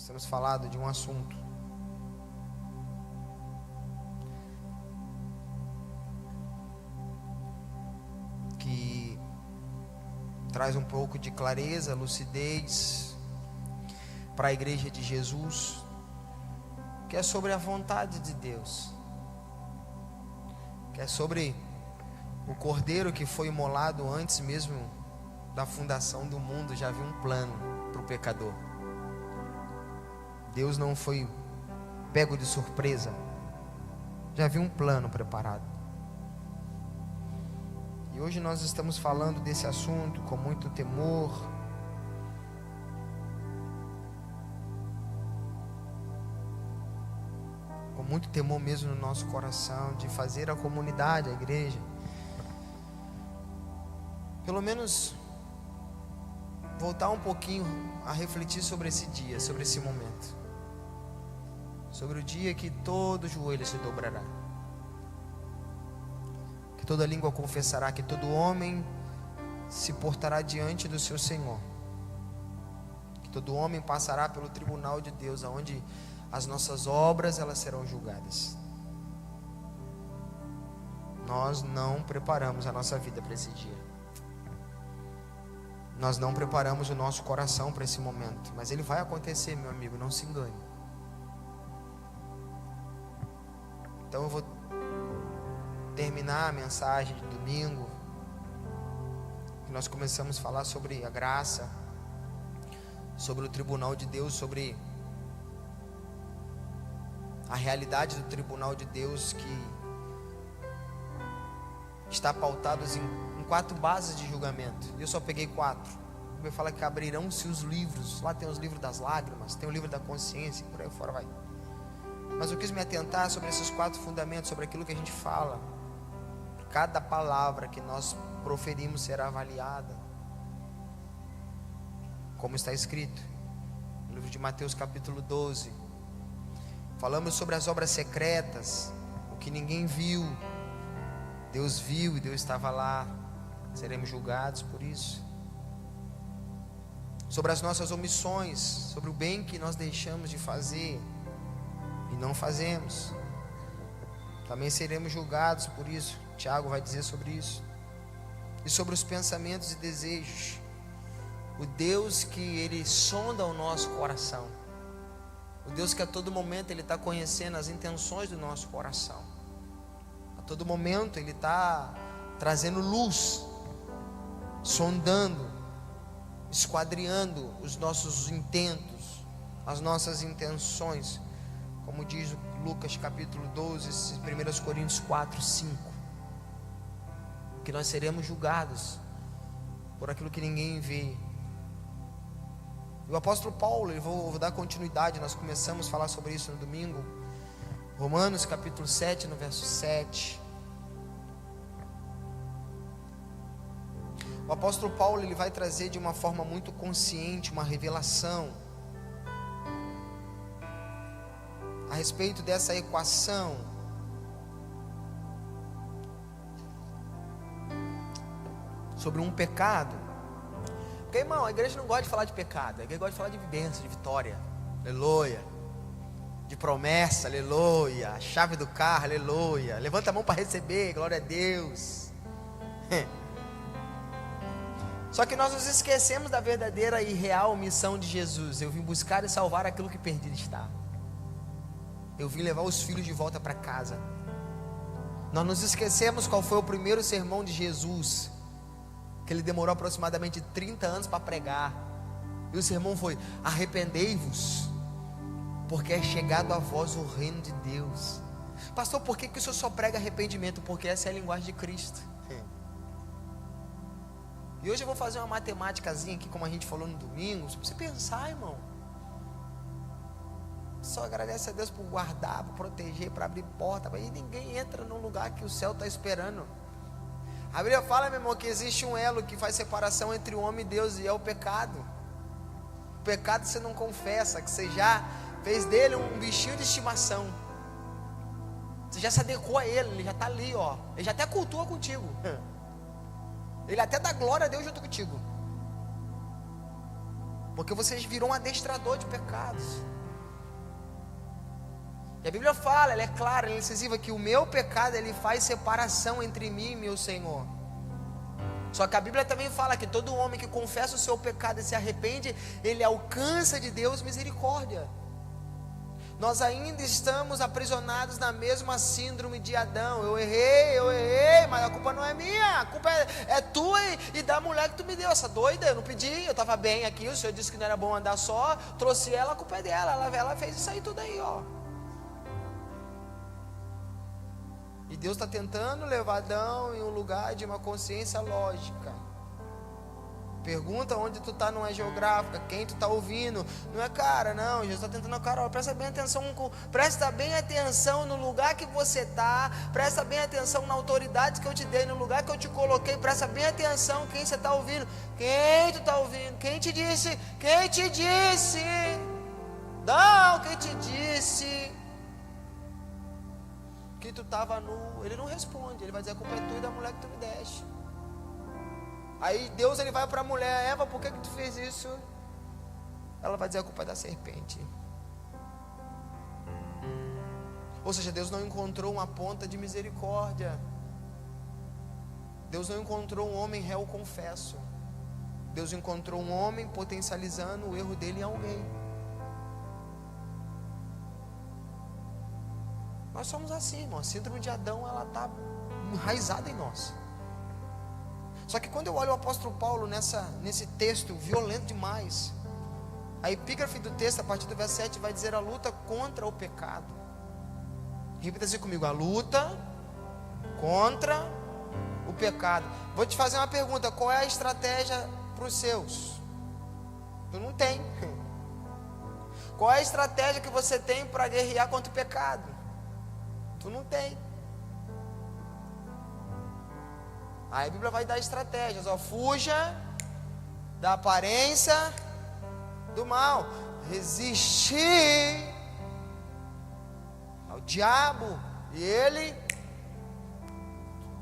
Nós temos falado de um assunto que traz um pouco de clareza, lucidez para a igreja de Jesus, que é sobre a vontade de Deus, que é sobre o Cordeiro que foi imolado antes mesmo da fundação do mundo. Já havia um plano para o pecador. Deus não foi pego de surpresa, já havia um plano preparado. E hoje nós estamos falando desse assunto com muito temor, mesmo no nosso coração, de fazer a comunidade, a igreja, pelo menos voltar um pouquinho a refletir sobre esse dia, sobre esse momento, sobre o dia que todo joelho se dobrará, que toda língua confessará, que todo homem se portará diante do seu Senhor, que todo homem passará pelo tribunal de Deus, aonde as nossas obras elas serão julgadas. Nós não preparamos a nossa vida para esse dia. Nós não preparamos o nosso coração para esse momento, mas ele vai acontecer, meu amigo, não se engane. Então eu vou terminar a mensagem de domingo, que nós começamos a falar sobre a graça, sobre o tribunal de Deus, sobre a realidade do tribunal de Deus, que está pautado em 4 bases de julgamento. Eu só peguei 4. Ele fala que abrirão-se os livros. Lá tem os livros das lágrimas, tem o livro da consciência, por aí fora vai. Mas eu quis me atentar sobre esses 4 fundamentos, sobre aquilo que a gente fala. Cada palavra que nós proferimos será avaliada, como está escrito no livro de Mateus capítulo 12. Falamos sobre as obras secretas, o que ninguém viu, Deus viu e Deus estava lá. Seremos julgados por isso. Sobre as nossas omissões, sobre o bem que nós deixamos de fazer e não fazemos, também seremos julgados por isso. Tiago vai dizer sobre isso. E sobre os pensamentos e desejos, o Deus que Ele sonda o nosso coração, o Deus que a todo momento Ele está conhecendo as intenções do nosso coração, a todo momento Ele está trazendo luz, sondando, esquadriando os nossos intentos, as nossas intenções, como diz Lucas capítulo 12, 1 Coríntios 4, 5, que nós seremos julgados por aquilo que ninguém vê. E o apóstolo Paulo, eu vou dar continuidade, nós começamos a falar sobre isso no domingo, Romanos capítulo 7, no verso 7. O apóstolo Paulo, ele vai trazer de uma forma muito consciente uma revelação a respeito dessa equação sobre um pecado. Porque, irmão, a igreja não gosta de falar de pecado, a igreja gosta de falar de bênção, de vitória, aleluia, de promessa, aleluia, a chave do carro, aleluia, levanta a mão para receber, glória a Deus. Só que nós nos esquecemos da verdadeira e real missão de Jesus. Eu vim buscar e salvar aquilo que perdido está. Eu vim levar os filhos de volta para casa. Nós nos esquecemos qual foi o primeiro sermão de Jesus, que ele demorou aproximadamente 30 anos para pregar. E o sermão foi: arrependei-vos, porque é chegado a vós o reino de Deus. Pastor, por que o senhor só prega arrependimento? Porque essa é a linguagem de Cristo. E hoje eu vou fazer uma matemáticazinha aqui, como a gente falou no domingo, só para você pensar, irmão. Só agradece a Deus por guardar, por proteger, por abrir porta. E ninguém entra num lugar que o céu está esperando. A Bíblia fala, meu irmão, que existe um elo que faz separação entre o homem e Deus, e é o pecado. O pecado você não confessa, que você já fez dele um bichinho de estimação. Você já se adequou a ele já está ali, ó. Ele já até cultua contigo. Ele até dá glória a Deus junto contigo, porque você virou um adestrador de pecados. E a Bíblia fala, ela é clara, ela é incisiva, que o meu pecado, ele faz separação entre mim e meu Senhor. Só que a Bíblia também fala que todo homem que confessa o seu pecado e se arrepende, ele alcança de Deus misericórdia. Nós ainda estamos aprisionados na mesma síndrome de Adão. Eu errei, mas a culpa não é minha, a culpa é tua e da mulher que tu me deu, essa doida. Eu não pedi, eu estava bem aqui, o Senhor disse que não era bom andar só, trouxe ela, a culpa é dela, ela fez isso aí tudo aí, ó. E Deus está tentando levar Adão em um lugar de uma consciência lógica. Pergunta onde tu está, não é geográfica, quem tu está ouvindo, não é cara, não. Jesus está tentando, cara, ó, presta bem atenção no lugar que você está, presta bem atenção na autoridade que eu te dei, no lugar que eu te coloquei, presta bem atenção quem você está ouvindo, quem tu está ouvindo, quem te disse, não, quem te disse que tu estava nu. Ele não responde, ele vai dizer, a culpa é tua e da mulher que tu me deste. Aí Deus, ele vai para a mulher, Eva, por que tu fez isso? Ela vai dizer, a culpa é da serpente. Ou seja, Deus não encontrou uma ponta de misericórdia. Deus não encontrou um homem réu confesso. Deus encontrou um homem potencializando o erro dele em alguém. Nós somos assim, irmão. A síndrome de Adão, ela está enraizada em nós. Só que quando eu olho o apóstolo Paulo nesse texto violento demais, a epígrafe do texto, a partir do verso 7, vai dizer a luta contra o pecado. Repita assim comigo, a luta contra o pecado. Vou te fazer uma pergunta, qual é a estratégia para os seus? Tu não tem. Qual é a estratégia que você tem para guerrear contra o pecado? Tu não tem. Aí a Bíblia vai dar estratégias, ó, fuja da aparência do mal, resistir ao diabo, e ele,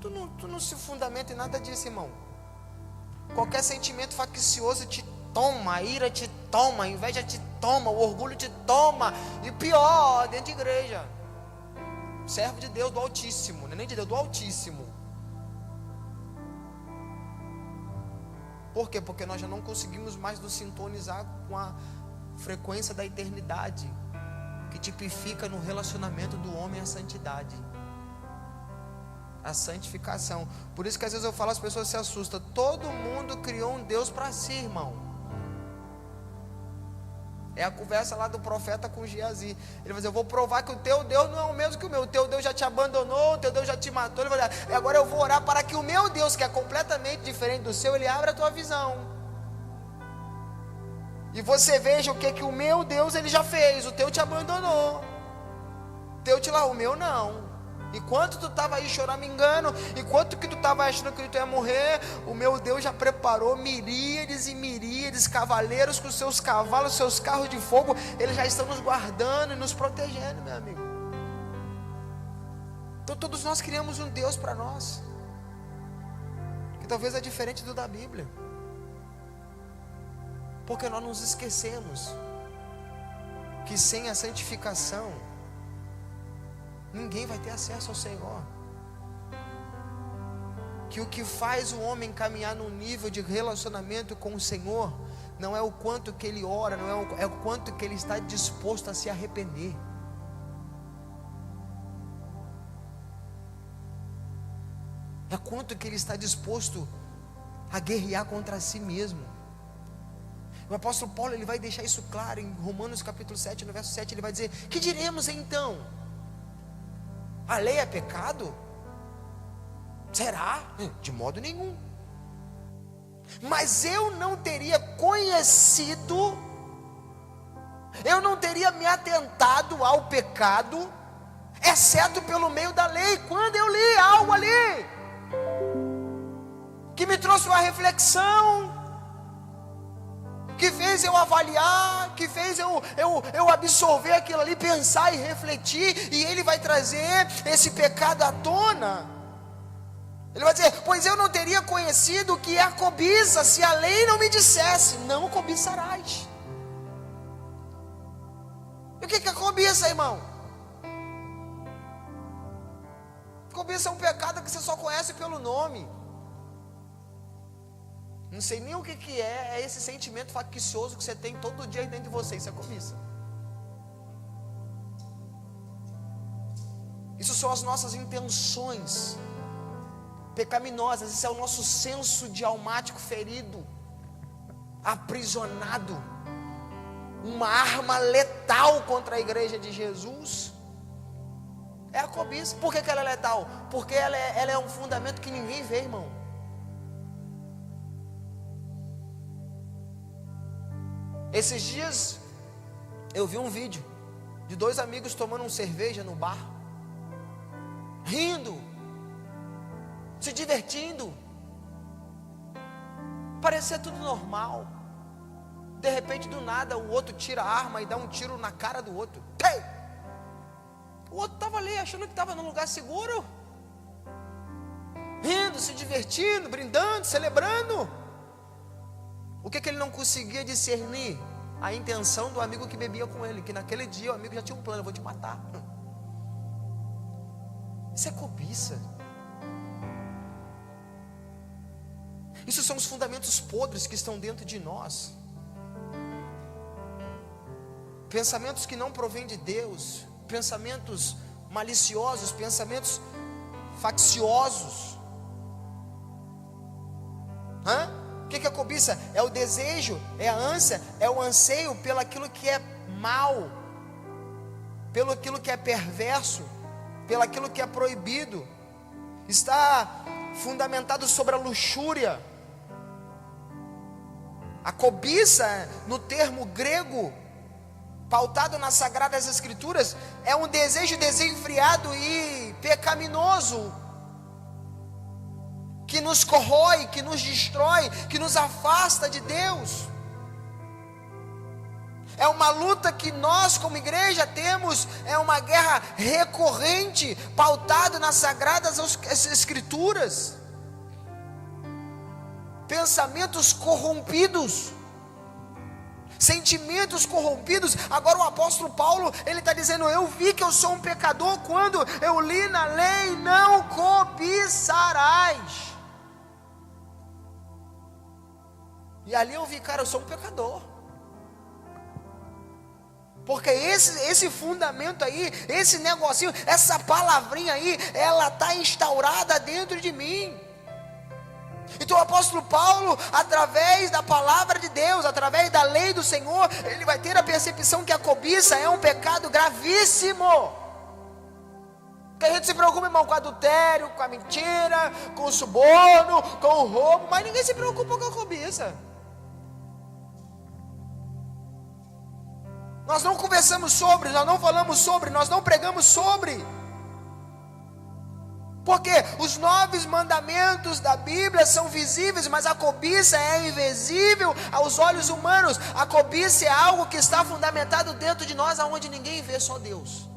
tu não se fundamenta em nada disso, irmão. Qualquer sentimento faccioso te toma, a ira te toma, a inveja te toma, o orgulho te toma, e pior, dentro de igreja, servo de Deus do Altíssimo, não é nem de Deus, do Altíssimo. Por quê? Porque nós já não conseguimos mais nos sintonizar com a frequência da eternidade, que tipifica no relacionamento do homem a santidade, a santificação. Por isso que às vezes eu falo, as pessoas se assustam. Todo mundo criou um Deus para si, irmão. É a conversa lá do profeta com Geazi. Ele vai dizer, eu vou provar que o teu Deus não é o mesmo que o meu. O teu Deus já te abandonou, o teu Deus já te matou. Ele vai dizer, e agora eu vou orar para que o meu Deus, que é completamente diferente do seu, ele abra a tua visão. E você veja o que o meu Deus, ele já fez. O teu te abandonou. O teu te largou, o meu não. Enquanto tu estava aí choramingando, enquanto que tu estava achando que tu ia morrer, o meu Deus já preparou miríades e miríades, cavaleiros com seus cavalos, seus carros de fogo. Eles já estão nos guardando e nos protegendo, meu amigo. Então todos nós criamos um Deus para nós, que talvez é diferente do da Bíblia, porque nós nos esquecemos que sem a santificação ninguém vai ter acesso ao Senhor. Que o que faz o homem caminhar num nível de relacionamento com o Senhor não é o quanto que ele ora, não é o quanto que ele está disposto a se arrepender. É quanto que ele está disposto a guerrear contra si mesmo. O apóstolo Paulo, ele vai deixar isso claro em Romanos capítulo 7, no verso 7, ele vai dizer, que diremos então? A lei é pecado? Será? De modo nenhum. Mas eu não teria conhecido, eu não teria me atentado ao pecado, exceto pelo meio da lei, quando eu li algo ali, que me trouxe uma reflexão, que fez eu avaliar, que fez eu absorver aquilo ali, pensar e refletir, e ele vai trazer esse pecado à tona. Ele vai dizer, pois eu não teria conhecido o que é a cobiça, se a lei não me dissesse, não cobiçarás. E o que é a cobiça, irmão? Cobiça é um pecado que você só conhece pelo nome. Não sei nem o que é esse sentimento faccioso que você tem todo dia dentro de você. Isso é cobiça. Isso são as nossas intenções pecaminosas. Isso é o nosso senso de almático ferido, aprisionado. Uma arma letal contra a igreja de Jesus é a cobiça. Por que ela é letal? Porque ela é um fundamento que ninguém vê, irmão. Esses dias eu vi um vídeo de 2 amigos tomando uma cerveja no bar, rindo, se divertindo, parecia tudo normal. De repente, do nada, o outro tira a arma e dá um tiro na cara do outro. Ei! O outro estava ali, achando que estava num lugar seguro, rindo, se divertindo, brindando, celebrando. O que ele não conseguia discernir? A intenção do amigo que bebia com ele, que naquele dia o amigo já tinha um plano: eu vou te matar. Isso é cobiça. Isso são os fundamentos podres que estão dentro de nós. Pensamentos que não provêm de Deus, pensamentos maliciosos, pensamentos facciosos. O que é cobiça? É o desejo, é a ânsia, é o anseio pelo aquilo que é mal, pelo aquilo que é perverso, pelo aquilo que é proibido. Está fundamentado sobre a luxúria. A cobiça, no termo grego, pautado nas Sagradas Escrituras, é um desejo desenfreado e pecaminoso, que nos corrói, que nos destrói, que nos afasta de Deus. É uma luta que nós como igreja temos, é uma guerra recorrente, pautada nas Sagradas Escrituras. Pensamentos corrompidos, sentimentos corrompidos. Agora o apóstolo Paulo, ele está dizendo: eu vi que eu sou um pecador quando eu li na lei: não cobiçarás. E ali eu vi, cara, eu sou um pecador. Porque esse fundamento aí, esse negocinho, essa palavrinha aí, ela está instaurada dentro de mim. Então o apóstolo Paulo, através da palavra de Deus, através da lei do Senhor, ele vai ter a percepção que a cobiça é um pecado gravíssimo. Que a gente se preocupa, irmão, com o adultério, com a mentira, com o suborno, com o roubo, mas ninguém se preocupa com a cobiça. Nós não conversamos sobre, nós não falamos sobre, nós não pregamos sobre. Porque os 9 mandamentos da Bíblia são visíveis, mas a cobiça é invisível aos olhos humanos. A cobiça é algo que está fundamentado dentro de nós, aonde ninguém vê, só Deus.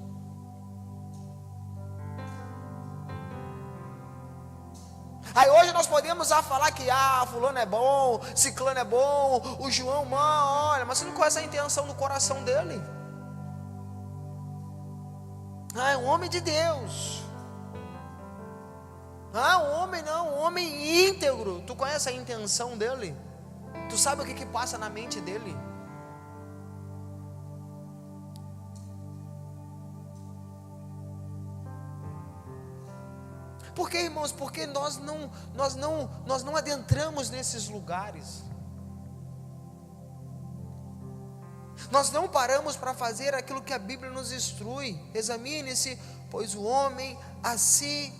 Aí hoje nós podemos falar que fulano é bom, ciclano é bom, o João, mano, olha, mas você não conhece a intenção do coração dele. É um homem de Deus. Um homem não, um homem íntegro. Tu conhece a intenção dele? Tu sabe o que passa na mente dele? Por que, irmãos? Porque nós não adentramos nesses lugares. Nós não paramos para fazer aquilo que a Bíblia nos instrui. Examine-se, pois o homem a si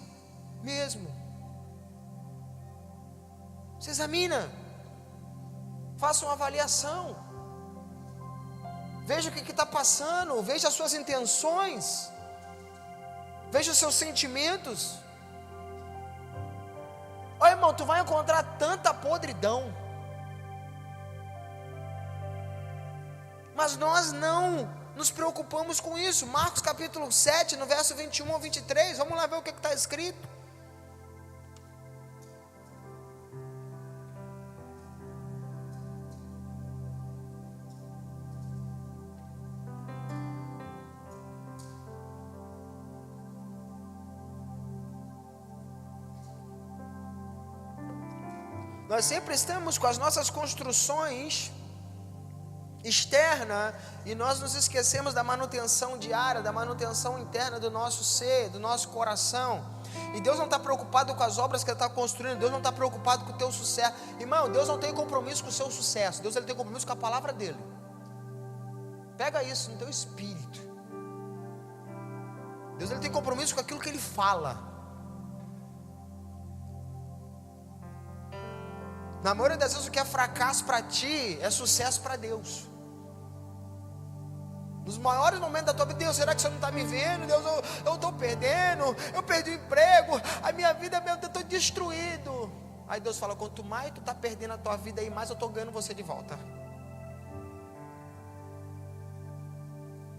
mesmo. Se examina, faça uma avaliação, veja o que está passando, veja as suas intenções, veja os seus sentimentos. Olha, irmão, tu vai encontrar tanta podridão, mas nós não nos preocupamos com isso. Marcos capítulo 7, no verso 21 ao 23, vamos lá ver o que está escrito. Nós sempre estamos com as nossas construções externas e nós nos esquecemos da manutenção diária, da manutenção interna do nosso ser, do nosso coração. E Deus não está preocupado com as obras que Ele está construindo. Deus não está preocupado com o teu sucesso. Irmão, Deus não tem compromisso com o seu sucesso. Deus, Ele tem compromisso com a palavra dEle. Pega isso no teu espírito. Deus, Ele tem compromisso com aquilo que Ele fala. Na maioria das vezes o que é fracasso para ti é sucesso para Deus. Nos maiores momentos da tua vida, Deus, será que você não está me vendo? Deus, eu estou perdendo, eu perdi o emprego, a minha vida, eu estou destruído. Aí Deus fala, quanto mais tu está perdendo a tua vida aí, mais eu estou ganhando você de volta.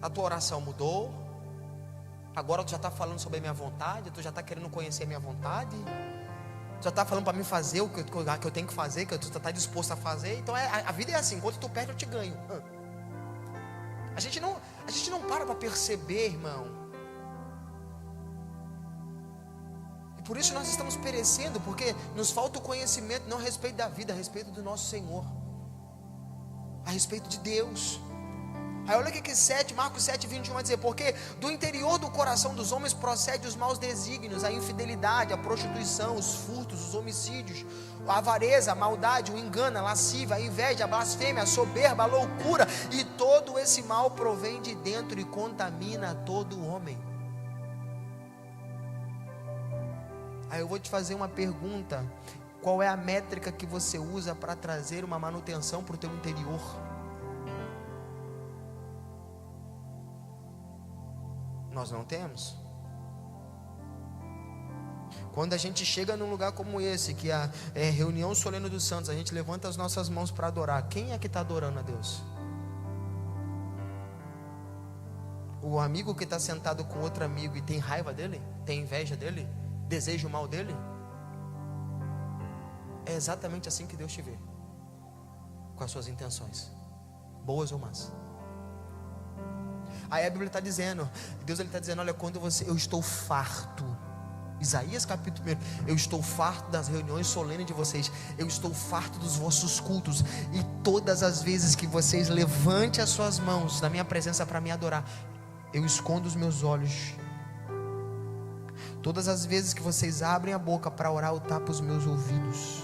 A tua oração mudou. Agora tu já está falando sobre a minha vontade, tu já está querendo conhecer a minha vontade. Tu já está falando para mim fazer o que eu tenho que fazer, que tu está disposto a fazer. Então a vida é assim, enquanto tu perde eu te ganho. A gente não para perceber, irmão. E por isso nós estamos perecendo, porque nos falta o conhecimento, não a respeito da vida, a respeito do nosso Senhor, a respeito de Deus. Aí olha o que Marcos 7:21 vai dizer, porque do interior do coração dos homens procede os maus desígnios, a infidelidade, a prostituição, os furtos, os homicídios, a avareza, a maldade, o engano, a lascívia, a inveja, a blasfêmia, a soberba, a loucura, e todo esse mal provém de dentro e contamina todo o homem. Aí eu vou te fazer uma pergunta: qual é a métrica que você usa para trazer uma manutenção para o teu interior? Nós não temos. Quando a gente chega num lugar como esse, que é reunião solene dos santos, a gente levanta as nossas mãos para adorar. Quem é que está adorando a Deus? O amigo que está sentado com outro amigo e tem raiva dele? Tem inveja dele? Deseja o mal dele? É exatamente assim que Deus te vê, com as suas intenções, boas ou más. Aí a Bíblia está dizendo, Deus está dizendo, olha, quando eu estou farto, Isaías capítulo 1, eu estou farto das reuniões solenes de vocês, eu estou farto dos vossos cultos, e todas as vezes que vocês levantem as suas mãos na minha presença para me adorar, eu escondo os meus olhos. Todas as vezes que vocês abrem a boca para orar, eu tapo os meus ouvidos.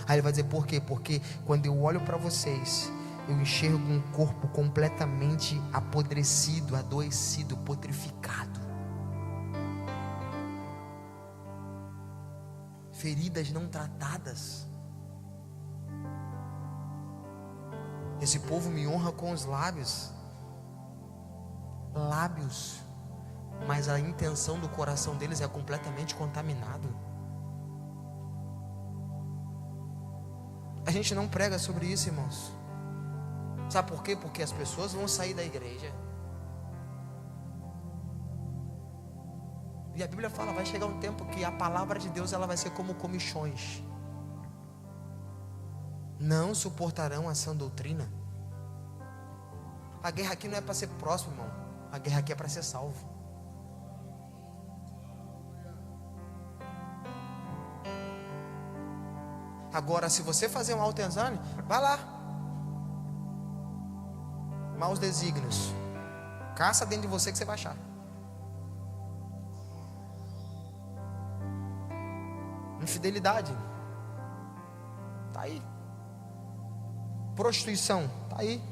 Aí ele vai dizer, por quê? Porque quando eu olho para vocês, eu enxergo um corpo completamente apodrecido, adoecido, putrificado, feridas não tratadas. Esse povo me honra com os lábios, mas a intenção do coração deles é completamente contaminado. A gente não prega sobre isso, irmãos. Sabe por quê? Porque as pessoas vão sair da igreja. E a Bíblia fala, vai chegar um tempo que a palavra de Deus ela vai ser como comichões. Não suportarão a sã doutrina. A guerra aqui não é para ser próximo, irmão. A guerra aqui é para ser salvo. Agora, se você fazer um autoexame, vai lá. Maus desígnios, caça dentro de você que você vai achar. Infidelidade, tá aí. Prostituição, tá aí.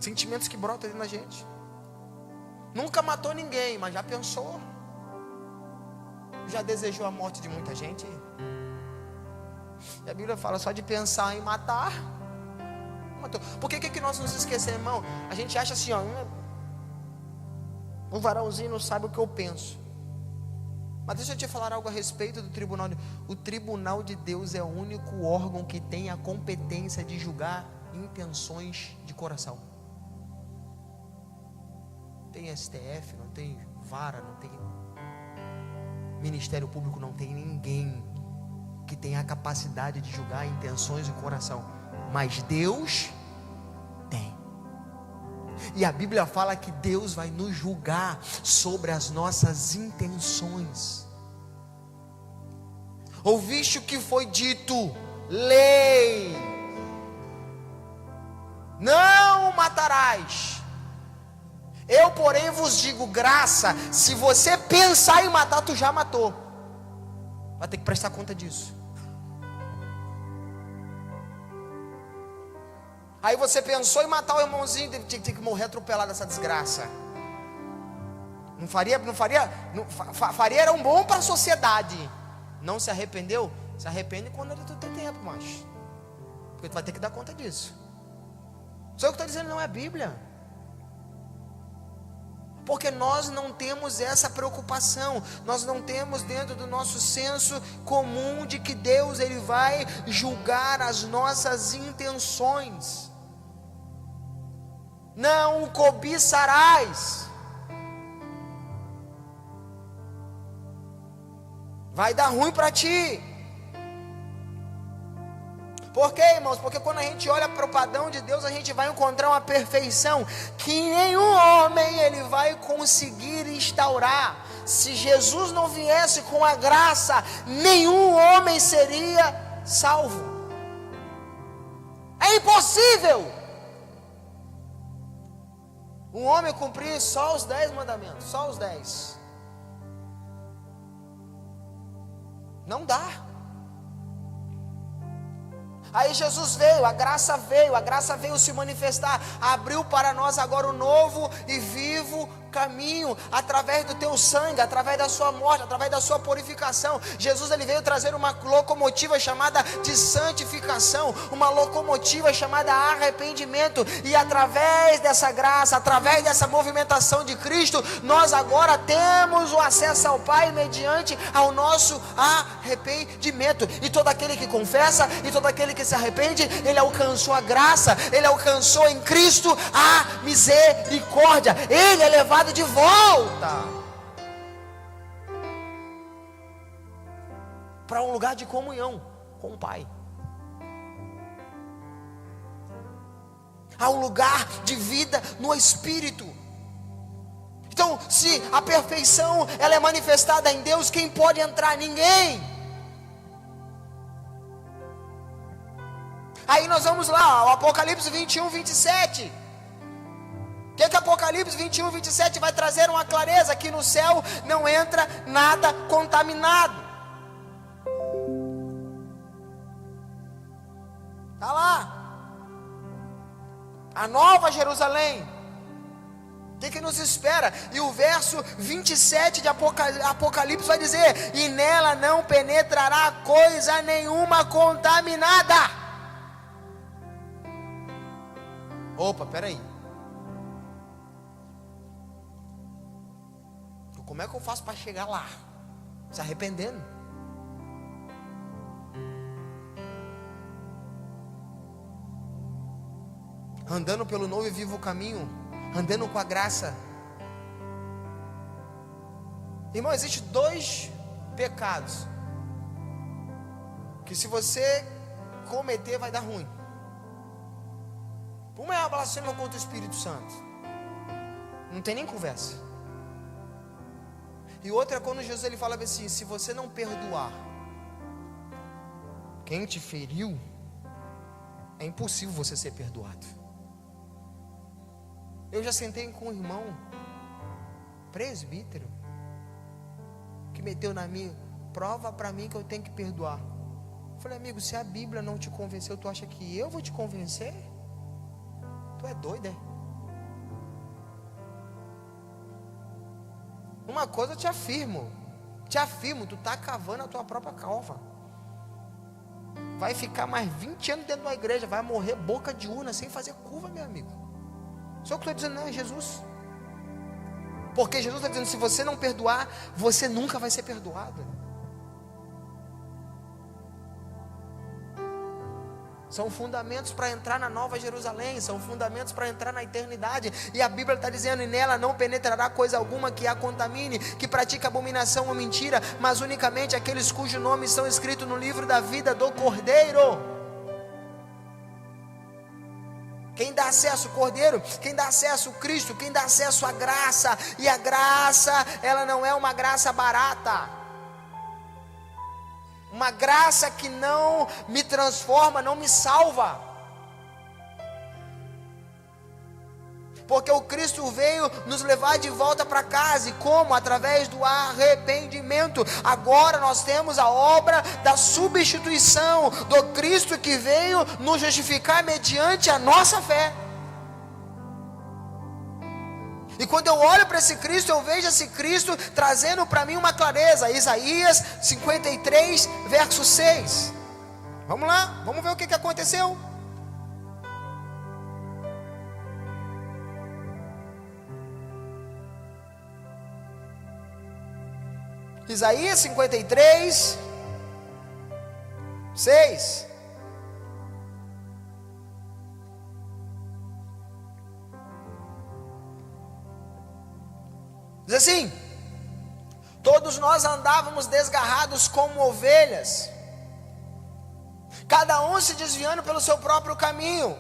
Sentimentos que brotam dentro da gente. Nunca matou ninguém, mas já pensou? Já desejou a morte de muita gente? E a Bíblia fala só de pensar em matar. Por que nós nos esquecemos, irmão? A gente acha assim, ó, um varãozinho não sabe o que eu penso. Mas deixa eu te falar algo a respeito do tribunal. O tribunal de Deus é o único órgão que tem a competência de julgar intenções de coração. Não tem STF, não tem vara, não tem Ministério Público, não tem ninguém que tenha a capacidade de julgar intenções de coração. Mas Deus tem. E a Bíblia fala que Deus vai nos julgar sobre as nossas intenções. Ouviste o que foi dito, lei: não matarás. Eu, porém, vos digo graça. Se você pensar em matar, tu já matou. Vai ter que prestar conta disso. Aí você pensou em matar o irmãozinho, tinha que morrer atropelado dessa desgraça. Faria era um bom para a sociedade. Não se arrependeu? Se arrepende quando tu tem tempo, macho. Porque tu vai ter que dar conta disso. Só que eu estou dizendo, não é a Bíblia. Porque nós não temos essa preocupação. Nós não temos dentro do nosso senso comum de que Deus ele vai julgar as nossas intenções. Não cobiçarás. Vai dar ruim para ti. Por quê, irmãos? Porque quando a gente olha para o padrão de Deus, a gente vai encontrar uma perfeição que nenhum homem ele vai conseguir instaurar. Se Jesus não viesse com a graça, nenhum homem seria salvo. É impossível um homem cumprir só os 10 mandamentos, só os 10. Não dá. Aí Jesus veio, a graça veio se manifestar, abriu para nós agora um novo e vivo caminho, através do teu sangue, através da sua morte, através da sua purificação. Jesus ele veio trazer uma locomotiva chamada de santificação, uma locomotiva chamada arrependimento, e através dessa graça, através dessa movimentação de Cristo, nós agora temos o acesso ao Pai mediante ao nosso arrependimento. E todo aquele que confessa, e todo aquele que se arrepende, ele alcançou a graça, ele alcançou em Cristo a misericórdia, ele é levado de volta para um lugar de comunhão com o Pai, a um lugar de vida no Espírito. Então, se a perfeição ela é manifestada em Deus, quem pode entrar? Ninguém. Aí nós vamos lá, o Apocalipse 21, 27. O que Apocalipse 21, 27 vai trazer uma clareza? Que no céu não entra nada contaminado. Está lá. A nova Jerusalém. O que nos espera? E o verso 27 de Apocalipse vai dizer: e nela não penetrará coisa nenhuma contaminada. Opa, peraí. Como é que eu faço para chegar lá? Se arrependendo. Andando pelo novo e vivo caminho, andando com a graça. Irmão, existem 2 pecados que se você cometer vai dar ruim. Uma é a blasfêmia contra o Espírito Santo, não tem nem conversa. E outra é quando Jesus ele fala assim: se você não perdoar quem te feriu, é impossível você ser perdoado. Eu já sentei com um irmão presbítero que meteu na minha: prova para mim que eu tenho que perdoar. Eu falei: amigo, se a Bíblia não te convenceu, tu acha que eu vou te convencer? Tu é doido, é? Uma coisa eu te afirmo, tu está cavando a tua própria cova. Vai ficar mais 20 anos dentro de uma igreja, vai morrer boca de urna sem fazer curva, meu amigo. Só o que eu estou dizendo não é Jesus. Porque Jesus está dizendo: se você não perdoar, você nunca vai ser perdoado. São fundamentos para entrar na Nova Jerusalém, são fundamentos para entrar na eternidade. E a Bíblia está dizendo: e nela não penetrará coisa alguma que a contamine, que pratica abominação ou mentira, mas unicamente aqueles cujos nomes são escritos no livro da vida do Cordeiro. Quem dá acesso ao Cordeiro, quem dá acesso ao Cristo, quem dá acesso à graça. E a graça, ela não é uma graça barata. uma graça que não me transforma, não me salva. Porque o Cristo veio nos levar de volta para casa. E como? Através do arrependimento. Agora nós temos a obra da substituição do Cristo que veio nos justificar mediante a nossa fé. E quando eu olho para esse Cristo, eu vejo esse Cristo trazendo para mim uma clareza. Isaías 53, verso 6. Vamos lá, vamos ver o que aconteceu. Isaías 53, 6. Diz assim: todos nós andávamos desgarrados como ovelhas, cada um se desviando pelo seu próprio caminho,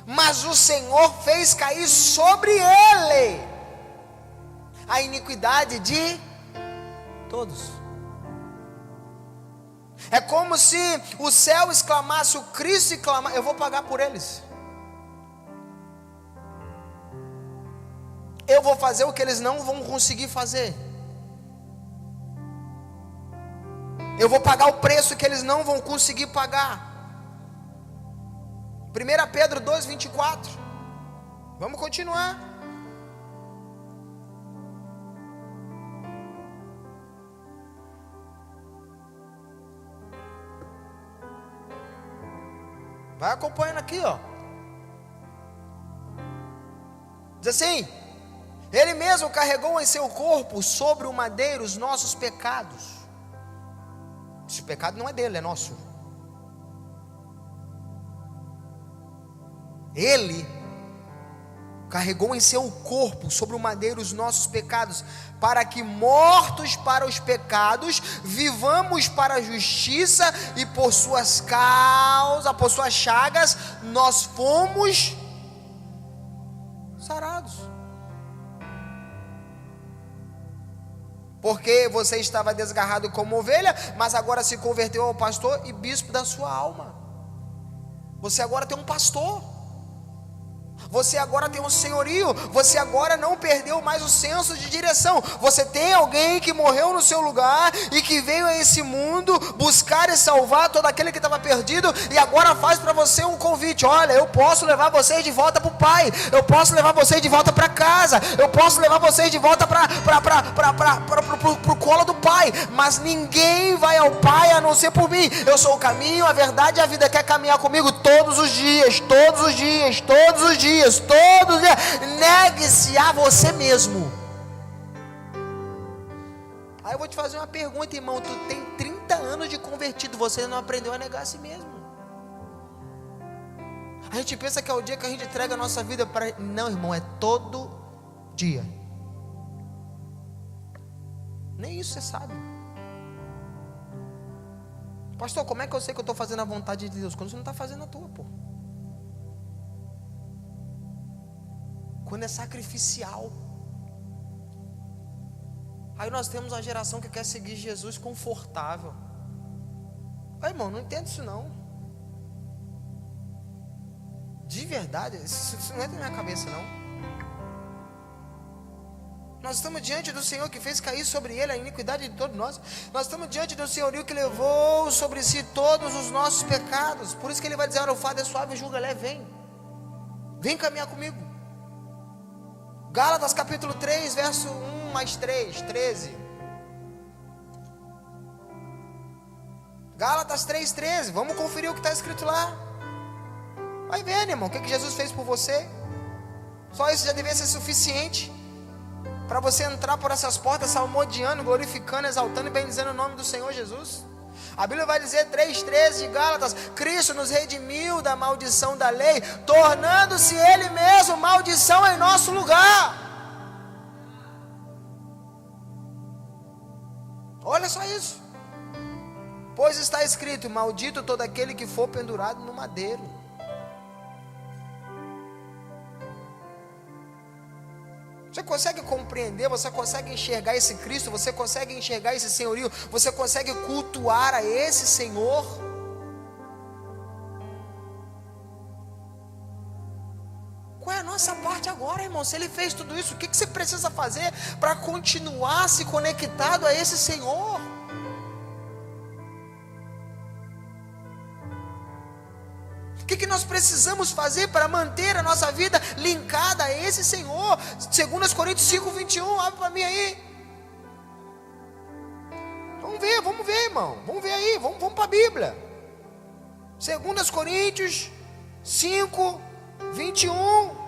mas o Senhor fez cair sobre ele a iniquidade de todos. É como se o céu exclamasse, o Cristo exclamasse: eu vou pagar por eles. Eu vou fazer o que eles não vão conseguir fazer. Eu vou pagar o preço que eles não vão conseguir pagar. 1 Pedro 2,24. Vamos continuar. Vai acompanhando aqui, ó. Diz assim: Ele mesmo carregou em seu corpo sobre o madeiro os nossos pecados. Esse pecado não é dele, é nosso. Ele carregou em seu corpo sobre o madeiro os nossos pecados, para que mortos para os pecados, vivamos para a justiça, e por suas causas, por suas chagas, nós fomos sarados. Porque você estava desgarrado como ovelha, mas agora se converteu ao pastor e bispo da sua alma. Você agora tem um pastor. Você agora tem um senhorio. Você agora não perdeu mais o senso de direção. Você tem alguém que morreu no seu lugar e que veio a esse mundo buscar e salvar todo aquele que estava perdido, e agora faz para você um convite: olha, eu posso levar vocês de volta para o Pai, eu posso levar vocês de volta para casa, eu posso levar vocês de volta para o colo do Pai, mas ninguém vai ao Pai a não ser por mim. Eu sou o caminho, a verdade e a vida. Quer caminhar comigo todos os dias, todos os dias, todos os dias, todos os dias? Negue-se a você mesmo. Aí eu vou te fazer uma pergunta, irmão. Tu tem 30 anos de convertido, você não aprendeu a negar a si mesmo. A gente pensa que é o dia que a gente entrega a nossa vida para... Não, irmão, é todo dia. Nem isso você sabe. Pastor, como é que eu sei que eu estou fazendo a vontade de Deus? Quando você não está fazendo a tua, pô. Quando é sacrificial. Aí nós temos uma geração que quer seguir Jesus confortável. Ai, irmão, não entendo isso não. De verdade, isso não entra na minha cabeça não. Nós estamos diante do Senhor que fez cair sobre ele a iniquidade de todos nós. Nós estamos diante do Senhorio que levou sobre si todos os nossos pecados. Por isso que ele vai dizer: olha, o fardo é suave, julga leve, vem. Vem caminhar comigo. Gálatas capítulo 3, verso 1 mais 3, 13. Gálatas 3, 13. Vamos conferir o que está escrito lá. Vai vendo, irmão, o que Jesus fez por você. Só isso já deveria ser suficiente para você entrar por essas portas salmodiando, glorificando, exaltando e bendizendo o nome do Senhor Jesus. A Bíblia vai dizer 3,13 de Gálatas: Cristo nos redimiu da maldição da lei, tornando-se Ele mesmo maldição em nosso lugar. Olha só isso. Pois está escrito: maldito todo aquele que for pendurado no madeiro. Você consegue compreender, você consegue enxergar esse Cristo, você consegue enxergar esse senhorio, você consegue cultuar a esse Senhor? Qual é a nossa parte agora, irmão? Se Ele fez tudo isso, o que você precisa fazer para continuar se conectado a esse Senhor? O que nós precisamos fazer para manter a nossa vida linkada a esse Senhor? 2 Coríntios 5:21, abre para mim aí. Vamos ver, irmão. Vamos ver aí, vamos para a Bíblia. 2 Coríntios 5:21.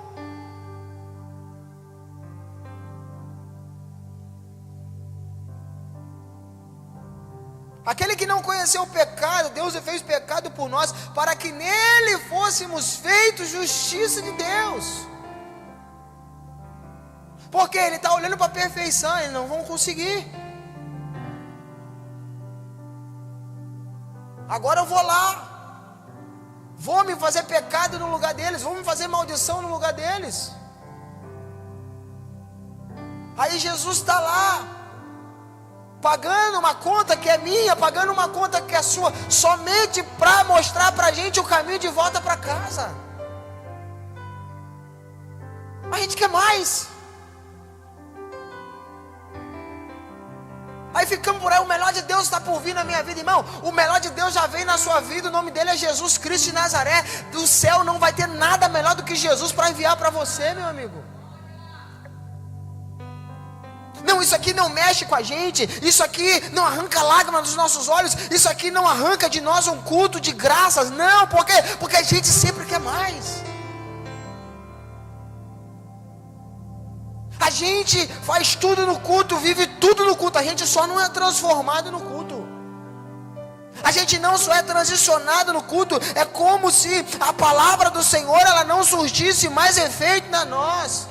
Aquele que não conheceu o pecado, Deus fez pecado por nós, para que nele fôssemos feitos justiça de Deus. Porque ele está olhando para a perfeição, eles não vão conseguir. Agora eu vou lá, vou me fazer pecado no lugar deles, vou me fazer maldição no lugar deles. Aí Jesus está lá, pagando uma conta que é minha, pagando uma conta que é sua, somente para mostrar para a gente o caminho de volta para casa. A gente quer mais. Aí ficamos por aí, o melhor de Deus está por vir na minha vida, irmão. O melhor de Deus já vem na sua vida, o nome dele é Jesus Cristo de Nazaré. Do céu não vai ter nada melhor do que Jesus para enviar para você, meu amigo. Não, isso aqui não mexe com a gente, isso aqui não arranca lágrimas dos nossos olhos, isso aqui não arranca de nós um culto de graças, não, porque a gente sempre quer mais. A gente faz tudo no culto, vive tudo no culto, a gente só não é transformado no culto. A gente não só é transicionado no culto, é como se a palavra do Senhor ela não surgisse mais efeito na nós.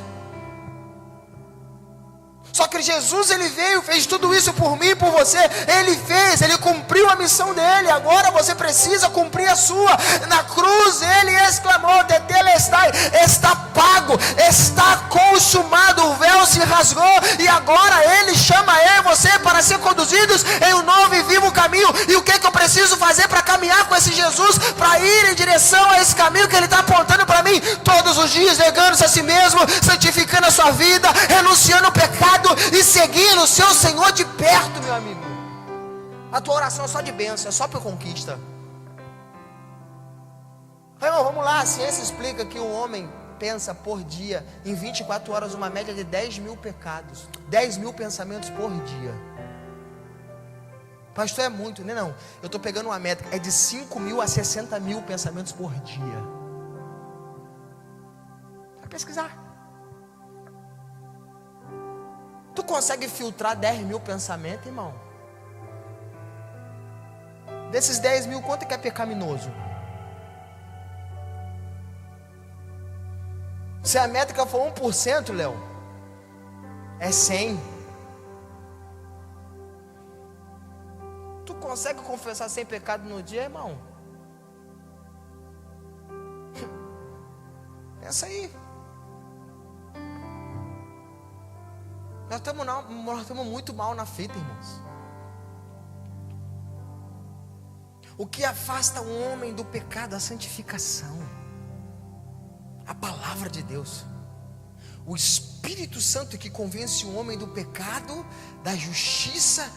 Só que Jesus, ele veio, fez tudo isso por mim e por você. Ele fez, ele cumpriu a missão dele. Agora você precisa cumprir a sua. Na cruz ele exclamou: Tetelestai, está pago, está consumado. O véu se rasgou e agora ele chama eu e você para ser conduzidos em um novo e vivo caminho. E o que eu preciso fazer para caminhar com esse Jesus, para ir em direção a esse caminho que ele está apontando para mim? Todos os dias negando-se a si mesmo, santificando a sua vida, renunciando ao pecado e seguindo o seu Senhor de perto, meu amigo. A tua oração é só de bênção, é só por conquista. Irmão, vamos lá, a ciência explica que um homem pensa por dia, em 24 horas, uma média de 10.000 pecados, 10.000 pensamentos por dia. Pastor, é muito, né? Não, eu estou pegando uma métrica, é de 5.000 a 60.000 pensamentos por dia. Vai pesquisar. Tu consegue filtrar 10.000 pensamentos, irmão? Desses 10.000, quanto é que é pecaminoso? Se a métrica for 1%, Léo, é 100. Tu consegue confessar 100 pecados no dia, irmão? Pensa aí. Nós estamos muito mal na fita, irmãos. O que afasta o homem do pecado? A santificação, a palavra de Deus, o Espírito Santo que convence o homem do pecado, da justiça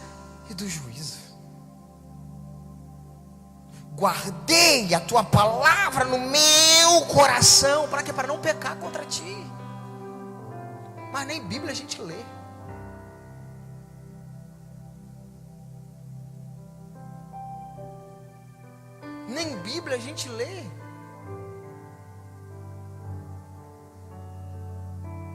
e do juízo. Guardei a tua palavra no meu coração. Para quê? Para não pecar contra ti. Mas nem Bíblia a gente lê. Nem Bíblia a gente lê.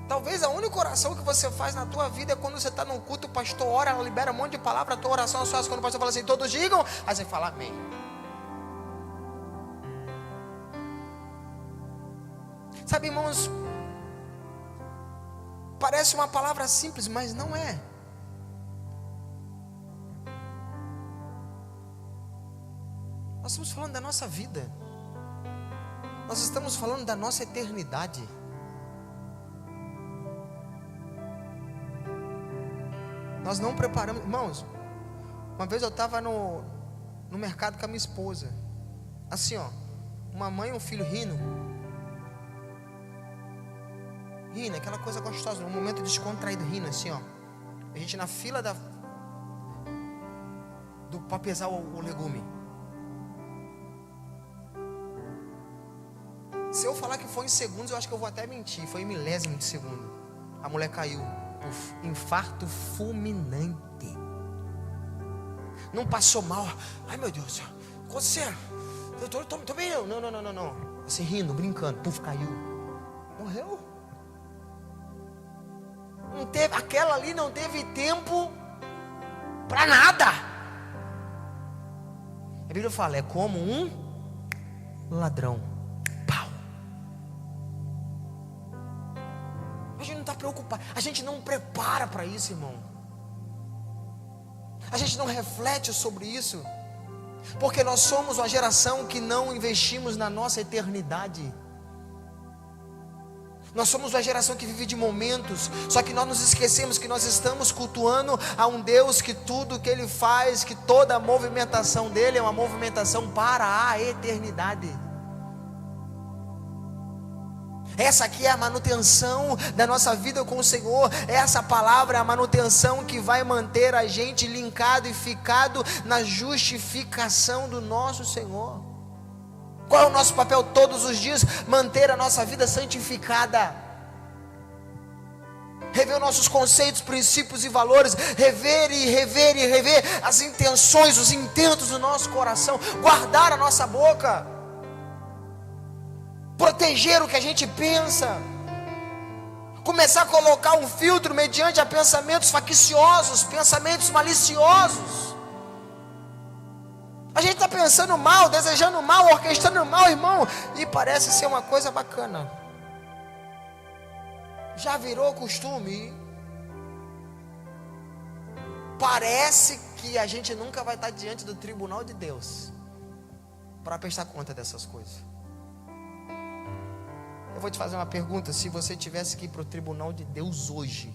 Talvez a única oração que você faz na tua vida é quando você está num culto, o pastor ora, ela libera um monte de palavra, a tua oração é só quando o pastor fala assim, todos digam, aí você fala amém. Sabe, irmãos, parece uma palavra simples, mas não é. Nós estamos falando da nossa vida. Nós estamos falando da nossa eternidade. Nós não preparamos. Irmãos, uma vez eu estava no mercado com a minha esposa. Assim, ó. Uma mãe e um filho rindo. Rindo, aquela coisa gostosa. Um momento descontraído, rindo assim, ó. A gente na fila para pesar o legume. Se eu falar que foi em segundos, eu acho que eu vou até mentir. Foi em milésimo de segundo. A mulher caiu. Infarto fulminante. Não passou mal. Ai, meu Deus. Aconteceu. Eu tô bem, não. Não. Assim, rindo, brincando. Puf, caiu. Morreu. Não teve, aquela ali não teve tempo para nada. A Bíblia fala, é como um ladrão. Pau. A gente não está preocupado. A gente não prepara para isso, irmão. A gente não reflete sobre isso. Porque nós somos uma geração que não investimos na nossa eternidade. Nós somos uma geração que vive de momentos. Só que nós nos esquecemos que nós estamos cultuando a um Deus que tudo que Ele faz, que toda a movimentação dele é uma movimentação para a eternidade. Essa aqui é a manutenção da nossa vida com o Senhor. Essa palavra é a manutenção que vai manter a gente linkado e ficado na justificação do nosso Senhor. Qual é o nosso papel todos os dias? Manter a nossa vida santificada. Rever nossos conceitos, princípios e valores. Rever as intenções, os intentos do nosso coração. Guardar a nossa boca. Proteger o que a gente pensa. Começar a colocar um filtro mediante a pensamentos facciosos, pensamentos maliciosos. A gente está pensando mal, desejando mal, orquestrando mal, irmão, e parece ser uma coisa bacana. Já virou costume. Parece que a gente nunca vai estar diante do tribunal de Deus para prestar conta dessas coisas. Eu vou te fazer uma pergunta: se você tivesse que ir para o tribunal de Deus hoje,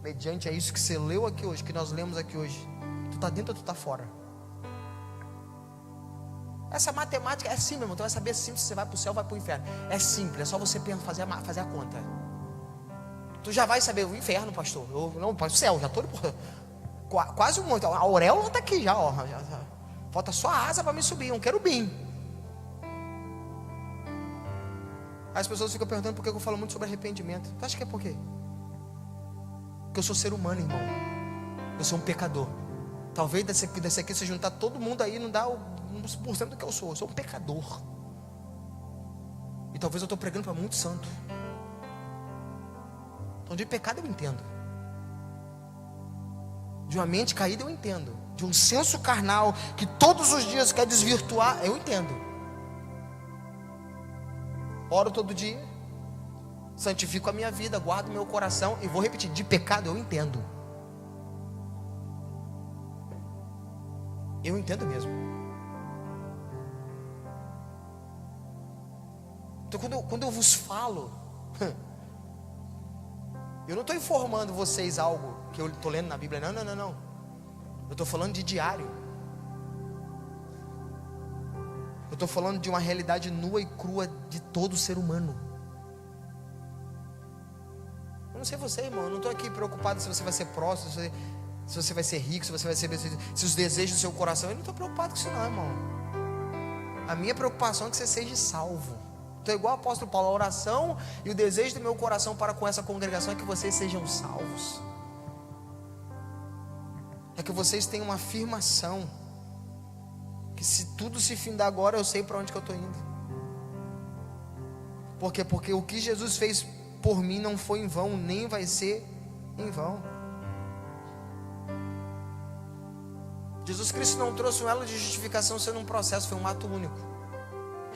mediante a isso que você leu aqui hoje, que nós lemos aqui hoje, tu está dentro ou tu está fora? Essa matemática é simples, irmão. Tu vai saber simples se você vai para o céu ou vai para o inferno. É simples, é só você fazer a conta. Tu já vai saber o inferno, pastor. Não, para o céu, já estou quase um monte. A auréola está aqui já, ó. Falta só a asa para me subir, um querubim. As pessoas ficam perguntando por que eu falo muito sobre arrependimento. Tu acha que é por quê? Porque eu sou ser humano, irmão. Eu sou um pecador. Talvez desse aqui, se juntar todo mundo aí, não dá 1% do que eu sou. Eu sou um pecador. E talvez eu estou pregando para muito santo. Então de pecado eu entendo. De uma mente caída eu entendo. De um senso carnal que todos os dias quer desvirtuar, eu entendo. Oro todo dia. Santifico a minha vida, guardo meu coração. E vou repetir, de pecado eu entendo. Eu entendo mesmo. Então quando eu vos falo, eu não estou informando vocês algo que eu estou lendo na Bíblia. Não. Eu estou falando de diário. Eu estou falando de uma realidade nua e crua de todo ser humano. Eu não sei você, irmão. Eu não estou aqui preocupado se você vai ser próximo, se você vai ser rico, se você vai ser, se os desejos do seu coração. Eu não estou preocupado com isso não, irmão. A minha preocupação é que você seja salvo. Então, igual o apóstolo Paulo, a oração e o desejo do meu coração para com essa congregação é que vocês sejam salvos. É que vocês tenham uma afirmação que se tudo se findar agora, eu sei para onde que eu estou indo. Por quê? Porque o que Jesus fez por mim não foi em vão, nem vai ser em vão. Jesus Cristo não trouxe um elo de justificação sendo um processo, foi um ato único.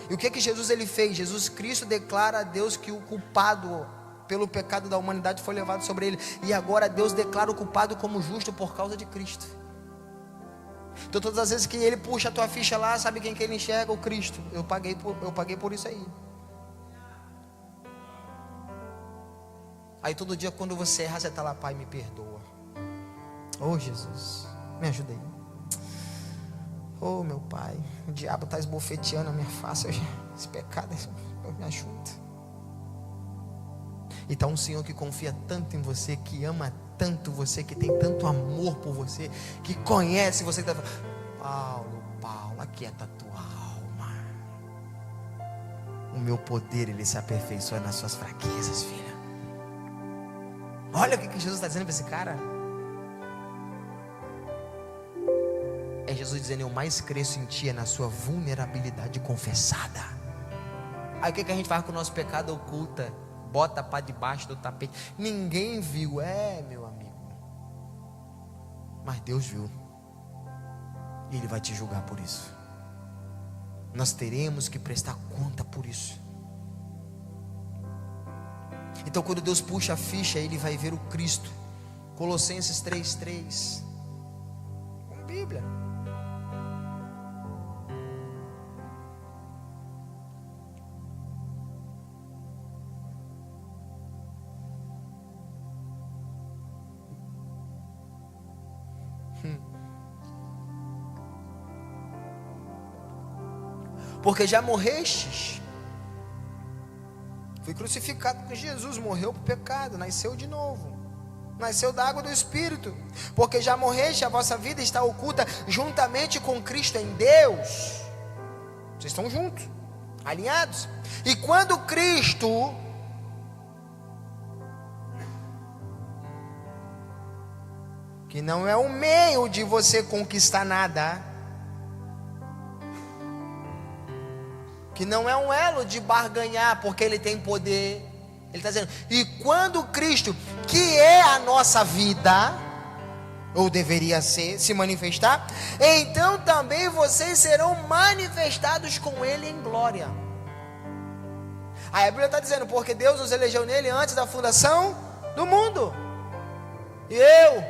E o que Jesus ele fez? Jesus Cristo declara a Deus que o culpado pelo pecado da humanidade foi levado sobre ele. E agora Deus declara o culpado como justo por causa de Cristo. Então todas as vezes que ele puxa a tua ficha lá, sabe quem que ele enxerga? O Cristo. Eu paguei por isso aí. Aí todo dia quando você erra, você está lá: Pai, me perdoa. Oh Jesus, me ajuda aí. Oh meu Pai, o diabo está esbofeteando a minha face, esse pecado, me ajuda. Então um Senhor que confia tanto em você, que ama tanto você, que tem tanto amor por você, que conhece você, que está falando: Paulo, aquieta a tua alma. O meu poder, ele se aperfeiçoa nas suas fraquezas, filha. Olha o que Jesus está dizendo para esse cara. É Jesus dizendo: eu mais cresço em ti, é na sua vulnerabilidade confessada. Aí o que a gente faz com o nosso pecado? Oculta, bota para debaixo do tapete. Ninguém viu, meu amigo. Mas Deus viu. E Ele vai te julgar por isso. Nós teremos que prestar conta por isso. Então quando Deus puxa a ficha, Ele vai ver o Cristo. Colossenses 3:3. Com Bíblia. Porque já morrestes. Fui crucificado com Jesus, morreu para o pecado, nasceu de novo. Nasceu da água do Espírito. Porque já morreste, a vossa vida está oculta juntamente com Cristo em Deus. Vocês estão juntos, alinhados. E quando Cristo, que não é um meio de você conquistar nada, que não é um elo de barganhar, porque Ele tem poder. Ele está dizendo: e quando Cristo, que é a nossa vida, ou deveria ser, se manifestar, então também vocês serão manifestados com Ele em glória. Aí a Bíblia está dizendo: porque Deus nos elegeu nele antes da fundação do mundo, e eu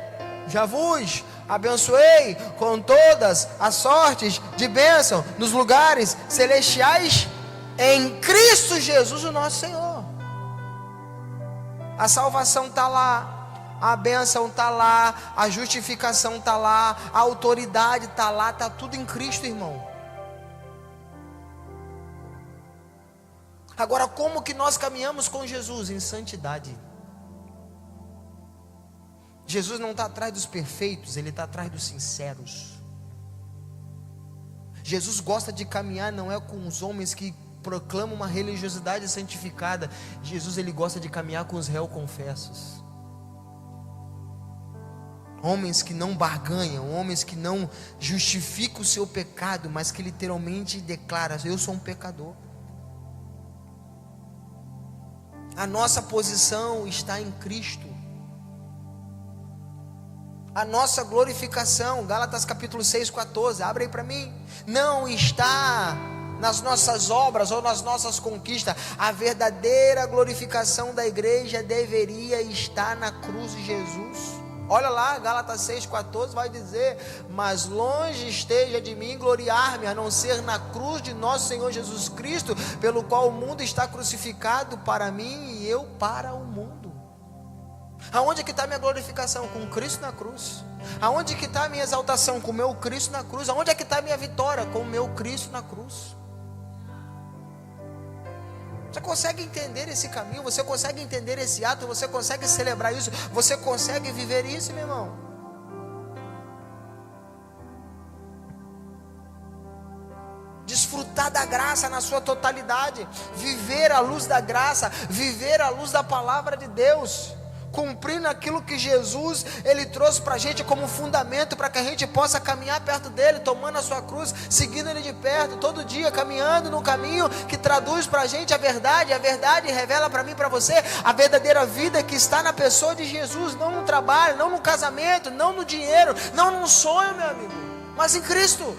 já vos abençoei com todas as sortes de bênção nos lugares celestiais em Cristo Jesus, o nosso Senhor. A salvação está lá, a bênção está lá, a justificação está lá, a autoridade está lá, está tudo em Cristo, irmão. Agora, como que nós caminhamos com Jesus? Em santidade. Jesus não está atrás dos perfeitos, Ele está atrás dos sinceros. Jesus gosta de caminhar, não é com os homens que proclamam uma religiosidade santificada. Jesus, Ele gosta de caminhar com os réus confessos. Homens que não barganham, homens que não justificam o seu pecado, mas que literalmente declaram: eu sou um pecador. A nossa posição está em Cristo. A nossa glorificação, Gálatas capítulo 6:14, abre aí para mim. Não está nas nossas obras ou nas nossas conquistas. A verdadeira glorificação da igreja deveria estar na cruz de Jesus. Olha lá, Gálatas 6:14 vai dizer: mas longe esteja de mim gloriar-me, a não ser na cruz de nosso Senhor Jesus Cristo, pelo qual o mundo está crucificado para mim e eu para o mundo. Aonde que está minha glorificação? Com Cristo na cruz. Aonde que está a minha exaltação? Com o meu Cristo na cruz. Aonde é que está a minha vitória? Com o meu Cristo na cruz. Você consegue entender esse caminho? Você consegue entender esse ato? Você consegue celebrar isso? Você consegue viver isso, meu irmão? Desfrutar da graça na sua totalidade. Viver à luz da graça. Viver à luz da palavra de Deus. Cumprindo aquilo que Jesus, Ele trouxe para a gente como fundamento, para que a gente possa caminhar perto dEle, tomando a sua cruz, seguindo Ele de perto, todo dia, caminhando no caminho que traduz para a gente a verdade revela para mim e para você, a verdadeira vida que está na pessoa de Jesus, não no trabalho, não no casamento, não no dinheiro, não num sonho, meu amigo, mas em Cristo.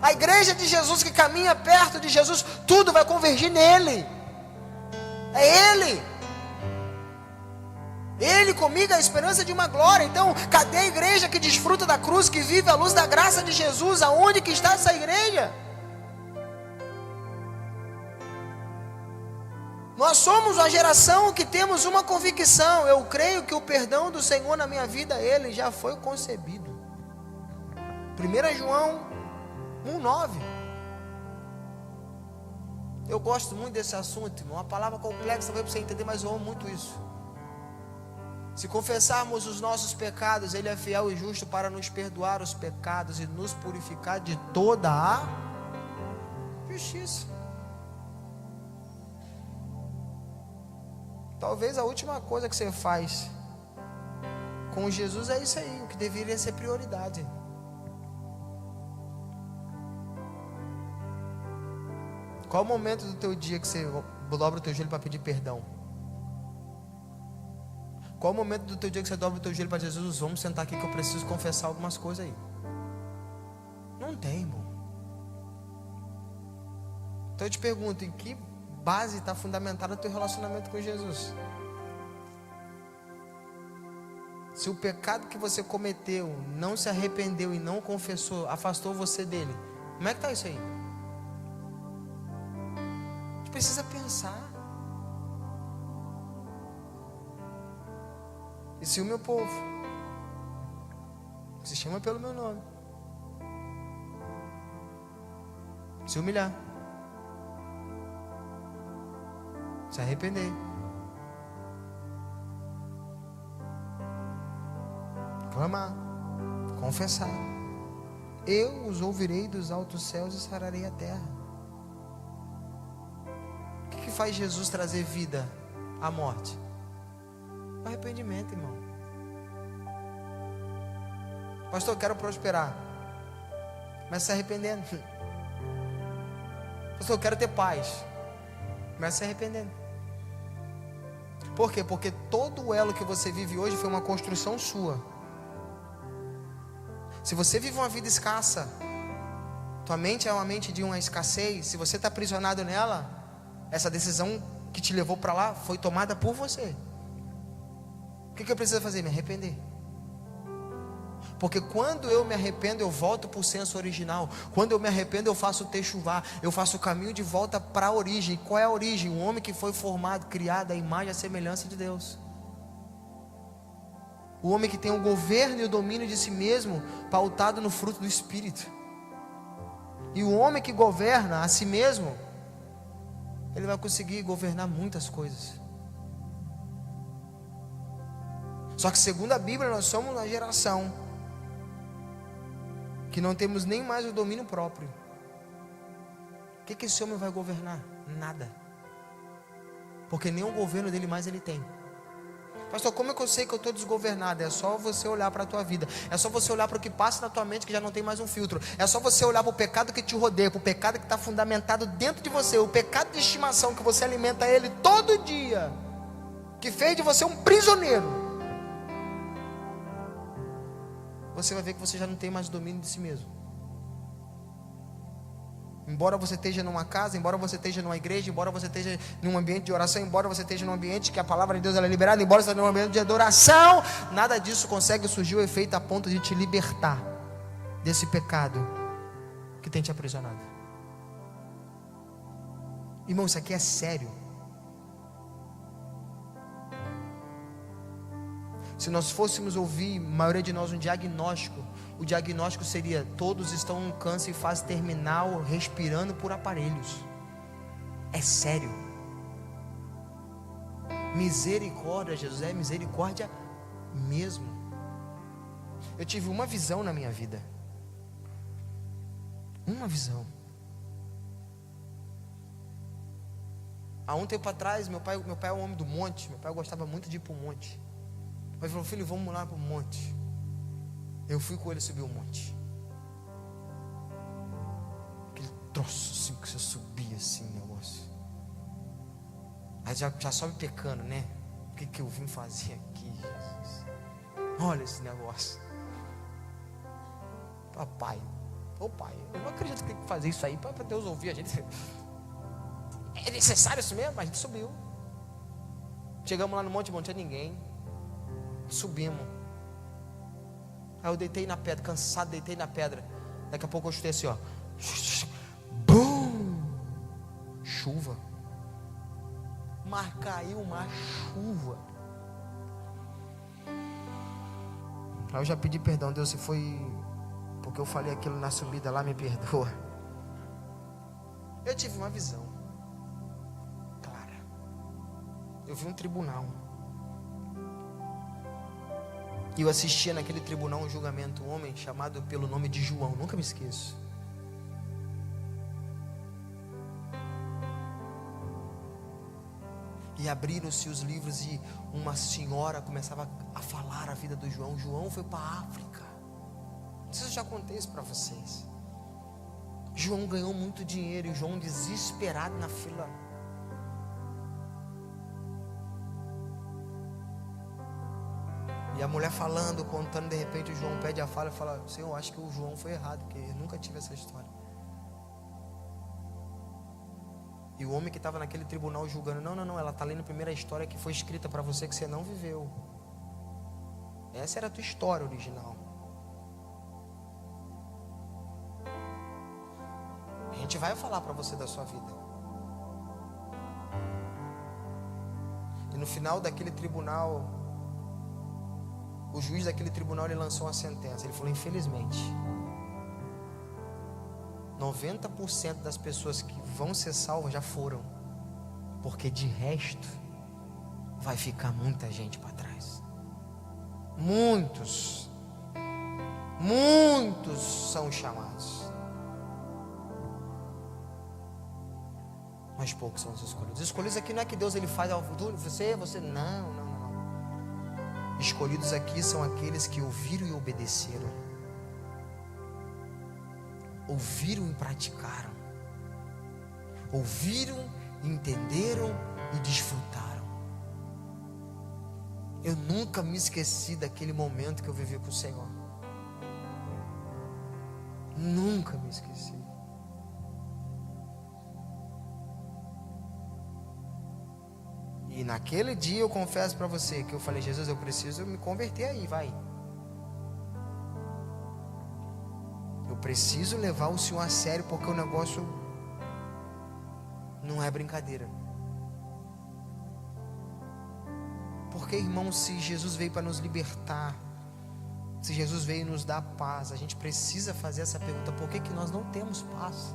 A igreja de Jesus que caminha perto de Jesus, tudo vai convergir nele, é Ele. Ele comigo é a esperança de uma glória. Então, cadê a igreja que desfruta da cruz, que vive à luz da graça de Jesus? Aonde que está essa igreja? Nós somos a geração que temos uma convicção: eu creio que o perdão do Senhor na minha vida, ele já foi concebido. 1 João 1,9. Eu gosto muito desse assunto, irmão. Uma palavra complexa para você entender, mas eu amo muito isso. Se confessarmos os nossos pecados, ele é fiel e justo para nos perdoar os pecados e nos purificar de toda a justiça. Talvez a última coisa que você faz com Jesus é isso aí, o que deveria ser prioridade. Qual o momento do teu dia que você dobra o teu joelho para pedir perdão? Qual o momento do teu dia que você dobra o teu joelho para Jesus? Vamos sentar aqui que eu preciso confessar algumas coisas aí. Não tem, irmão. Então eu te pergunto, em que base está fundamentado o teu relacionamento com Jesus? Se o pecado que você cometeu, não se arrependeu e não confessou, afastou você dele, como é que está isso aí? A gente precisa pensar. E se o meu povo, que se chama pelo meu nome, se humilhar, se arrepender, clamar, confessar, eu os ouvirei dos altos céus e sararei a terra. O que faz Jesus trazer vida à morte? Arrependimento, irmão. Pastor, eu quero prosperar. Começa se arrependendo. Pastor, eu quero ter paz. Começa se arrependendo. Por quê? Porque todo o elo que você vive hoje foi uma construção sua. Se você vive uma vida escassa, tua mente é uma mente de uma escassez. Se você está aprisionado nela, essa decisão que te levou para lá foi tomada por você. O que eu preciso fazer? Me arrepender. Porque quando eu me arrependo, eu volto para o senso original. Quando eu me arrependo, eu faço o techuvá. Eu faço o caminho de volta para a origem. Qual é a origem? O homem que foi formado, criado à imagem e à semelhança de Deus. O homem que tem o governo e o domínio de si mesmo, pautado no fruto do Espírito. E o homem que governa a si mesmo, ele vai conseguir governar muitas coisas. Só que segundo a Bíblia, nós somos uma geração que não temos nem mais o domínio próprio. O que esse homem vai governar? Nada. Porque nem o governo dele mais ele tem. Pastor, como é que eu sei que eu estou desgovernado? É só você olhar para a tua vida. É só você olhar para o que passa na tua mente, que já não tem mais um filtro. É só você olhar para o pecado que te rodeia, para o pecado que está fundamentado dentro de você, o pecado de estimação que você alimenta ele todo dia, que fez de você um prisioneiro. Você vai ver que você já não tem mais domínio de si mesmo. Embora você esteja numa casa, embora você esteja numa igreja, embora você esteja num ambiente de oração, embora você esteja num ambiente que a palavra de Deus ela é liberada, embora você esteja num ambiente de adoração, nada disso consegue surgir o efeito a ponto de te libertar desse pecado que tem te aprisionado. Irmão, isso aqui é sério. Se nós fôssemos ouvir, a maioria de nós, um diagnóstico, o diagnóstico seria: todos estão em câncer em fase terminal, respirando por aparelhos. É sério. Misericórdia, Jesus, é misericórdia mesmo. Eu tive uma visão na minha vida. Uma visão. Há um tempo atrás, meu pai é um homem do monte. Meu pai gostava muito de ir para o monte. Ele falou: filho, vamos lá para o monte. Eu fui com ele subir o monte. Aquele troço assim que você subia assim, negócio. Aí já sobe pecando, né? O que eu vim fazer aqui, Jesus? Olha esse negócio. Papai, pai, eu não acredito que tem que fazer isso aí para Deus ouvir a gente. É necessário isso mesmo? A gente subiu. Chegamos lá no monte, não tinha ninguém. Subimos. Aí eu deitei na pedra, cansado, deitei na pedra. Daqui a pouco eu chutei assim, ó. Bum! Chuva. mas caiu uma chuva. Aí eu já pedi perdão, Deus, se foi porque eu falei aquilo na subida lá, me perdoa. Eu tive uma visão clara. Eu vi um tribunal. E eu assistia naquele tribunal um julgamento, um homem chamado pelo nome de João, nunca me esqueço. E abriram-se os livros e uma senhora começava a falar a vida do João. João foi para a África. Não sei se eu já contei isso para vocês. João ganhou muito dinheiro e João desesperado na fila. E a mulher falando, contando, de repente o João pede a fala e fala: Senhor, eu acho que o João foi errado, porque eu nunca tive essa história. E o homem que estava naquele tribunal julgando: não, ela está lendo a primeira história que foi escrita para você que você não viveu. Essa era a tua história original. A gente vai falar para você da sua vida. E no final daquele tribunal, o juiz daquele tribunal, ele lançou uma sentença. Ele falou: infelizmente, 90% das pessoas que vão ser salvas já foram, porque de resto vai ficar muita gente para trás. Muitos são chamados, mas poucos são os escolhidos. Os escolhidos aqui não é que Deus ele faz você, não. Escolhidos aqui são aqueles que ouviram e obedeceram, ouviram e praticaram, ouviram, entenderam e desfrutaram. Eu nunca me esqueci daquele momento que eu vivi com o Senhor. Nunca me esqueci. E naquele dia eu confesso para você que eu falei: Jesus, eu preciso me converter aí, vai. Eu preciso levar o Senhor a sério, porque o negócio não é brincadeira. Porque, irmão, se Jesus veio para nos libertar, se Jesus veio nos dar paz, a gente precisa fazer essa pergunta: por que nós não temos paz?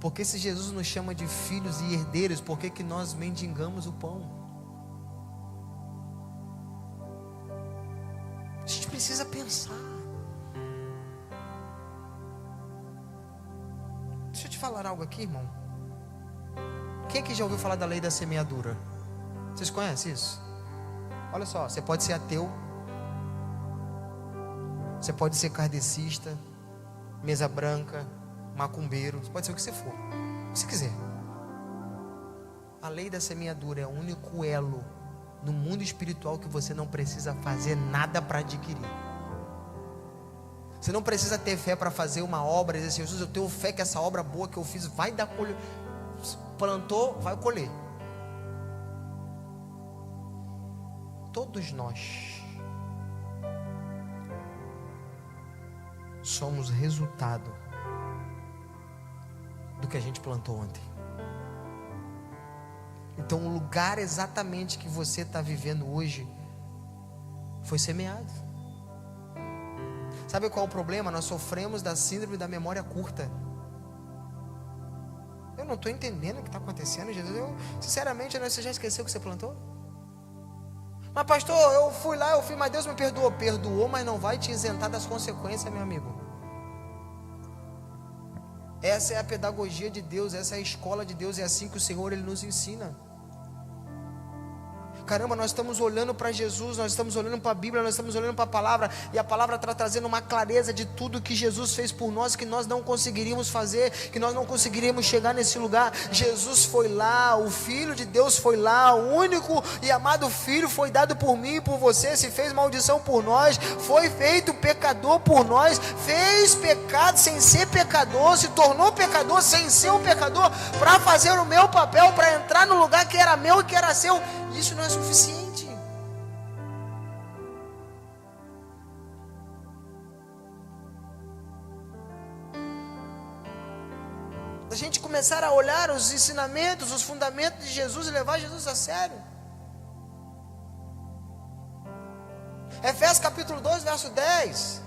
Porque se Jesus nos chama de filhos e herdeiros, por que nós mendigamos o pão? A gente precisa pensar. Deixa eu te falar algo aqui, irmão. Quem aqui já ouviu falar da lei da semeadura? Vocês conhecem isso? Olha só, você pode ser ateu, você pode ser kardecista, mesa branca, macumbeiro, pode ser o que você for, o que você quiser. A lei da semeadura é o único elo no mundo espiritual que você não precisa fazer nada para adquirir. Você não precisa ter fé para fazer uma obra e dizer: Jesus, eu tenho fé que essa obra boa que eu fiz vai dar colher. Plantou, vai colher. Todos nós somos resultado do que a gente plantou ontem. Então o lugar exatamente que você está vivendo hoje foi semeado. Sabe qual é o problema? Nós sofremos da síndrome da memória curta. Eu não estou entendendo o que está acontecendo, Jesus. Sinceramente, você já esqueceu o que você plantou? Mas pastor, eu fui lá, mas Deus me perdoou. Perdoou, mas não vai te isentar das consequências, meu amigo. Essa é a pedagogia de Deus, essa é a escola de Deus, é assim que o Senhor ele nos ensina. Caramba, nós estamos olhando para Jesus, nós estamos olhando para a Bíblia, nós estamos olhando para a palavra, e a palavra está trazendo uma clareza de tudo que Jesus fez por nós, que nós não conseguiríamos fazer, que nós não conseguiríamos chegar nesse lugar. Jesus foi lá, o Filho de Deus foi lá, o único e amado Filho foi dado por mim e por você, se fez maldição por nós, foi feito pecador por nós, fez pecado sem ser pecador, se tornou pecador sem ser um pecador, para fazer o meu papel, para entrar no lugar que era meu e que era seu. Isso não é suficiente. Da gente começar a olhar os ensinamentos, os fundamentos de Jesus e levar Jesus a sério. Efésios capítulo 2, verso 10.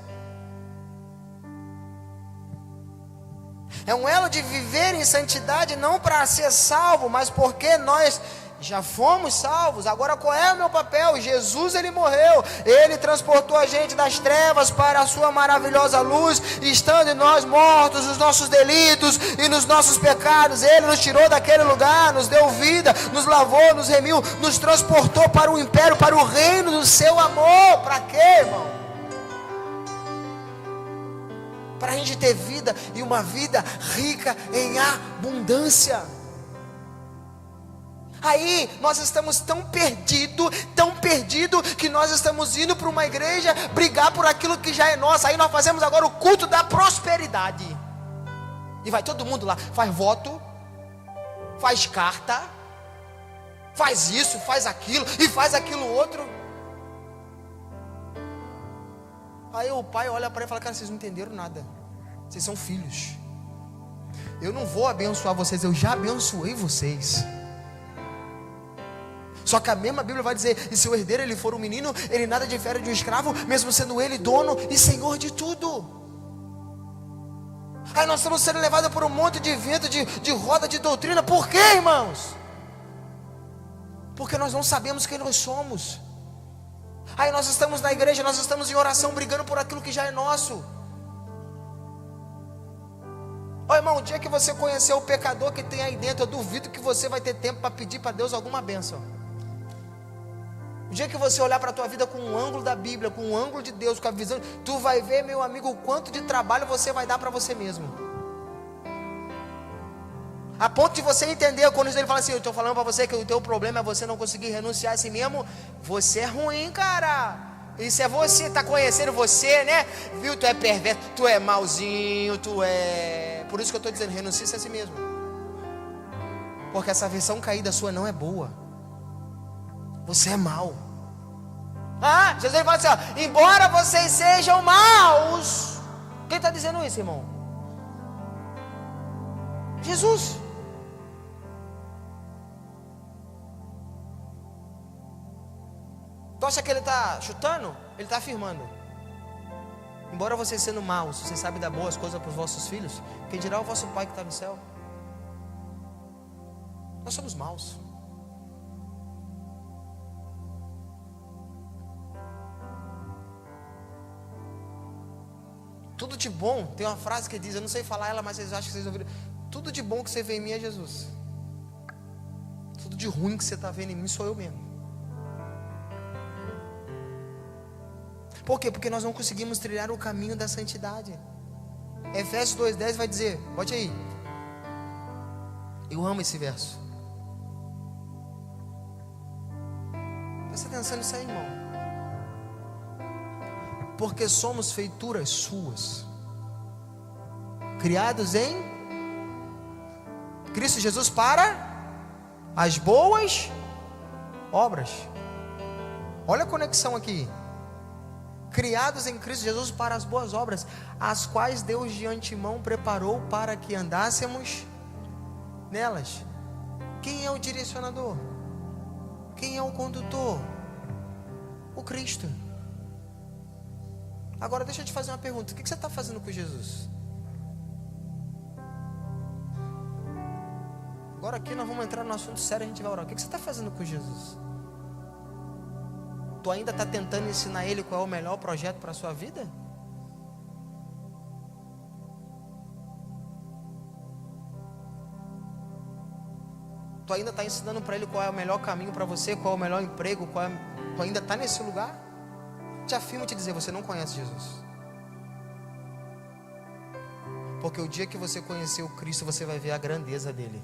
É um elo de viver em santidade, não para ser salvo, mas porque nós já fomos salvos. Agora qual é o meu papel? Jesus, ele morreu, ele transportou a gente das trevas para a sua maravilhosa luz, estando em nós mortos nos nossos delitos e nos nossos pecados. Ele nos tirou daquele lugar, nos deu vida, nos lavou, nos remiu, nos transportou para o império, para o reino do seu amor. Para quê, irmão? Para a gente ter vida, e uma vida rica em abundância. Aí nós estamos tão perdidos, que nós estamos indo para uma igreja brigar por aquilo que já é nosso. Aí nós fazemos agora o culto da prosperidade, e vai todo mundo lá, faz voto, faz carta, faz isso, faz aquilo e faz aquilo outro. Aí o pai olha para ele e fala: cara, vocês não entenderam nada, vocês são filhos, eu não vou abençoar vocês, eu já abençoei vocês. Só que a mesma Bíblia vai dizer: e se o herdeiro ele for um menino, ele nada difere de um escravo, mesmo sendo ele dono e senhor de tudo. Aí nós estamos sendo levados por um monte de vento, de roda de doutrina. Por quê, irmãos? Porque nós não sabemos quem nós somos. Aí nós estamos na igreja, nós estamos em oração, brigando por aquilo que já é nosso. Ó, irmão, o dia que você conhecer o pecador que tem aí dentro, eu duvido que você vai ter tempo para pedir para Deus alguma bênção. O dia que você olhar para a tua vida com um ângulo da Bíblia, com um ângulo de Deus, com a visão, tu vai ver, meu amigo, o quanto de trabalho você vai dar para você mesmo. A ponto de você entender, quando ele fala assim: eu estou falando para você que o teu problema é você não conseguir renunciar a si mesmo. Você é ruim, cara. Isso é você, está conhecendo você, né? Viu, tu é perverso, tu é malzinho, tu é... Por isso que eu estou dizendo, renuncie a si mesmo. Porque essa versão caída sua não é boa. Você é mau. Jesus ele fala assim: ó, embora vocês sejam maus. Quem está dizendo isso, irmão? Jesus. Tu acha que ele está chutando? Ele está afirmando. Embora vocês sendo maus, vocês sabem dar boas coisas para os vossos filhos, quem dirá o vosso Pai que está no céu? Nós somos maus. Tudo de bom, tem uma frase que diz, eu não sei falar ela, mas vocês acham que vocês ouviram: tudo de bom que você vê em mim é Jesus. Tudo de ruim que você está vendo em mim sou eu mesmo. Por quê? Porque nós não conseguimos trilhar o caminho da santidade. Efésios 2,10 vai dizer, bote aí. Eu amo esse verso. Presta atenção nisso aí, irmão. Porque somos feituras suas, criados em Cristo Jesus para as boas obras. Olha a conexão aqui. Criados em Cristo Jesus para as boas obras, as quais Deus de antemão preparou para que andássemos nelas. Quem é o direcionador? Quem é o condutor? O Cristo. Agora deixa eu te fazer uma pergunta: o que você está fazendo com Jesus? Agora aqui nós vamos entrar no assunto sério, a gente vai orar. O que você está fazendo com Jesus? Tu ainda está tentando ensinar Ele qual é o melhor projeto para a sua vida? Tu ainda está ensinando para Ele qual é o melhor caminho para você, qual é o melhor emprego, tu ainda está nesse lugar? Te afirmo te dizer, você não conhece Jesus. Porque o dia que você conhecer o Cristo, você vai ver a grandeza dele.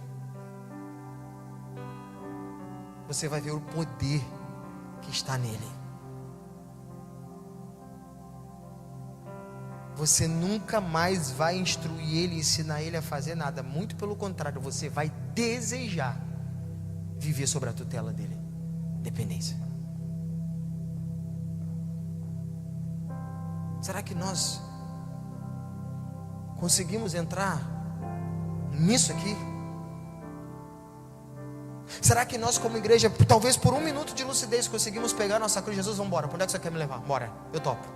Você vai ver o poder que está nele. Você nunca mais vai instruir ele, ensinar ele a fazer nada. Muito pelo contrário, você vai desejar viver sobre a tutela dele. Dependência. Será que nós conseguimos entrar nisso aqui? Será que nós como igreja, talvez por 1 minuto de lucidez, conseguimos pegar nossa cruz? Jesus, vamos embora, para onde é que você quer me levar? Bora, eu topo.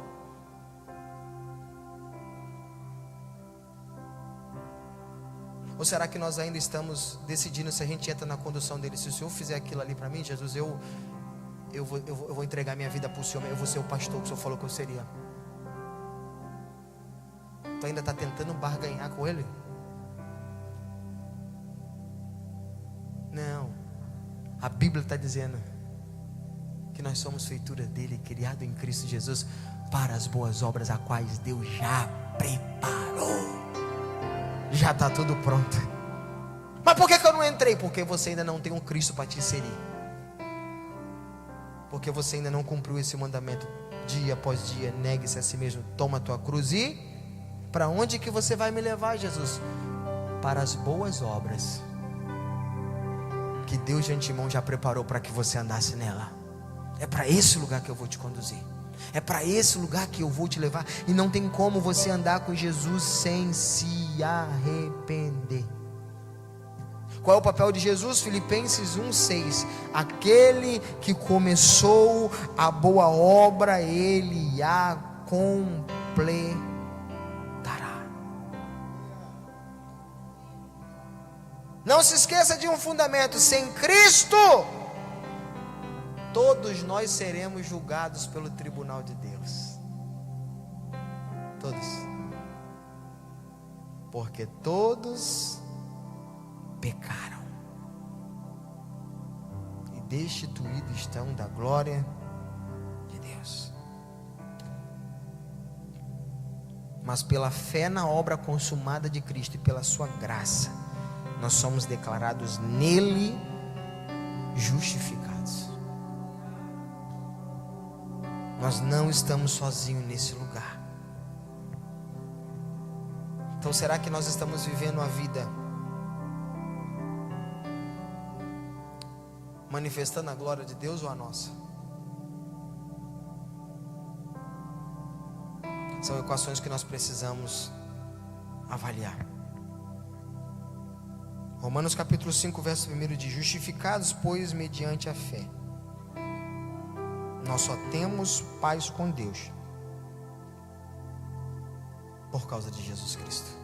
Ou será que nós ainda estamos decidindo se a gente entra na condução dele? Se o Senhor fizer aquilo ali para mim, Jesus, eu vou entregar minha vida para o Senhor, eu vou ser o pastor que o Senhor falou que eu seria. Tu ainda está tentando barganhar com ele? Não. A Bíblia está dizendo que nós somos feitura dele, criado em Cristo Jesus, para as boas obras, a quais Deus já preparou. Já está tudo pronto. Mas por que eu não entrei? Porque você ainda não tem um Cristo para te inserir. Porque você ainda não cumpriu esse mandamento. Dia após dia, negue-se a si mesmo, toma a tua cruz e... Para onde que você vai me levar, Jesus? Para as boas obras que Deus de antemão já preparou para que você andasse nela. É para esse lugar que eu vou te conduzir. É para esse lugar que eu vou te levar. E não tem como você andar com Jesus sem se arrepender. Qual é o papel de Jesus? Filipenses 1:6. Aquele que começou a boa obra, ele a completará. Não se esqueça de um fundamento: sem Cristo, todos nós seremos julgados pelo tribunal de Deus. Todos. Porque todos pecaram e destituídos estão da glória de Deus. Mas pela fé na obra consumada de Cristo e pela sua graça, nós somos declarados nele justificados. Nós não estamos sozinhos nesse lugar. Então será que nós estamos vivendo a vida manifestando a glória de Deus ou a nossa? São equações que nós precisamos avaliar. Romanos capítulo 5, verso 1 diz: justificados, pois, mediante a fé, nós só temos paz com Deus por causa de Jesus Cristo.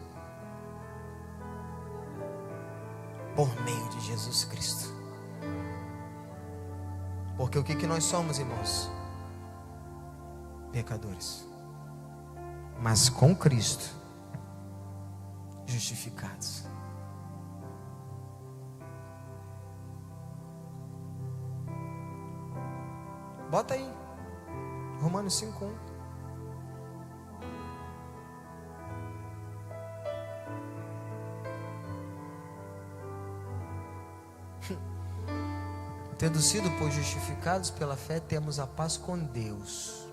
Por meio de Jesus Cristo. Porque o que nós somos, irmãos? Pecadores. Mas com Cristo, justificados. Bota aí, Romanos 5:1. Tendo sido, pois, justificados pela fé, temos a paz com Deus,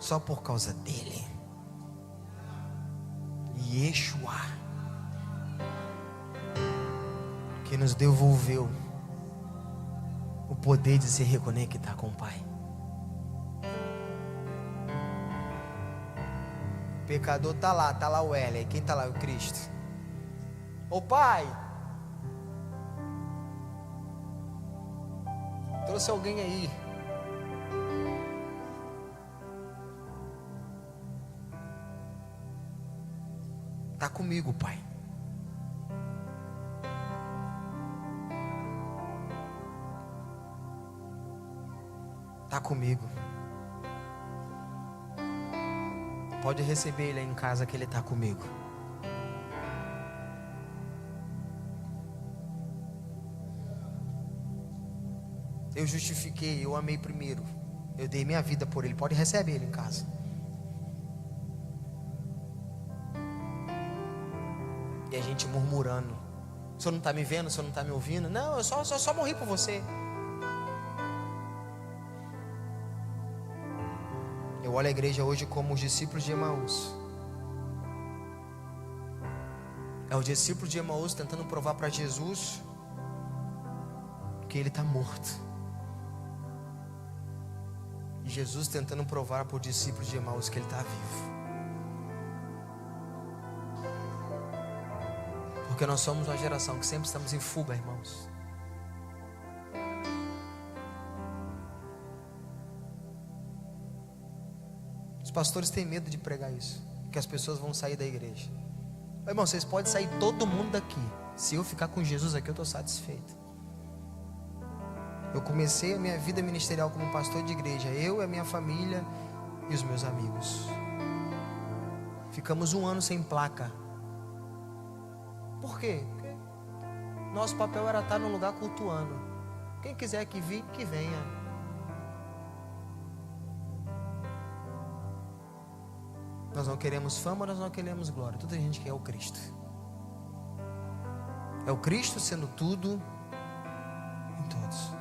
só por causa dele. Yeshua, que nos devolveu o poder de se reconectar com o Pai. O pecador está lá o L. Quem está lá? O Cristo. Ô Pai, trouxe alguém aí. Está comigo, Pai. Está comigo. Pode receber ele aí em casa, que ele está comigo. Eu justifiquei, eu amei primeiro. Eu dei minha vida por ele. Pode receber ele em casa. E a gente murmurando: o senhor não está me vendo, o senhor não está me ouvindo? Não, eu só morri por você. Eu olho a igreja hoje como os discípulos de Emaús. É o discípulo de Emaús tentando provar para Jesus que ele está morto. E Jesus tentando provar para o discípulo de Emaús que ele está vivo. Porque nós somos uma geração que sempre estamos em fuga, irmãos. Os pastores têm medo de pregar isso, que as pessoas vão sair da igreja. Irmão, vocês podem sair todo mundo daqui. Se eu ficar com Jesus aqui, eu estou satisfeito. Eu comecei a minha vida ministerial como pastor de igreja, eu, a minha família e os meus amigos. Ficamos 1 ano sem placa. Por quê? Porque nosso papel era estar num lugar cultuando. Quem quiser que vir, que venha. Nós não queremos fama, nós não queremos glória. Toda a gente quer o Cristo. É o Cristo sendo tudo em todos.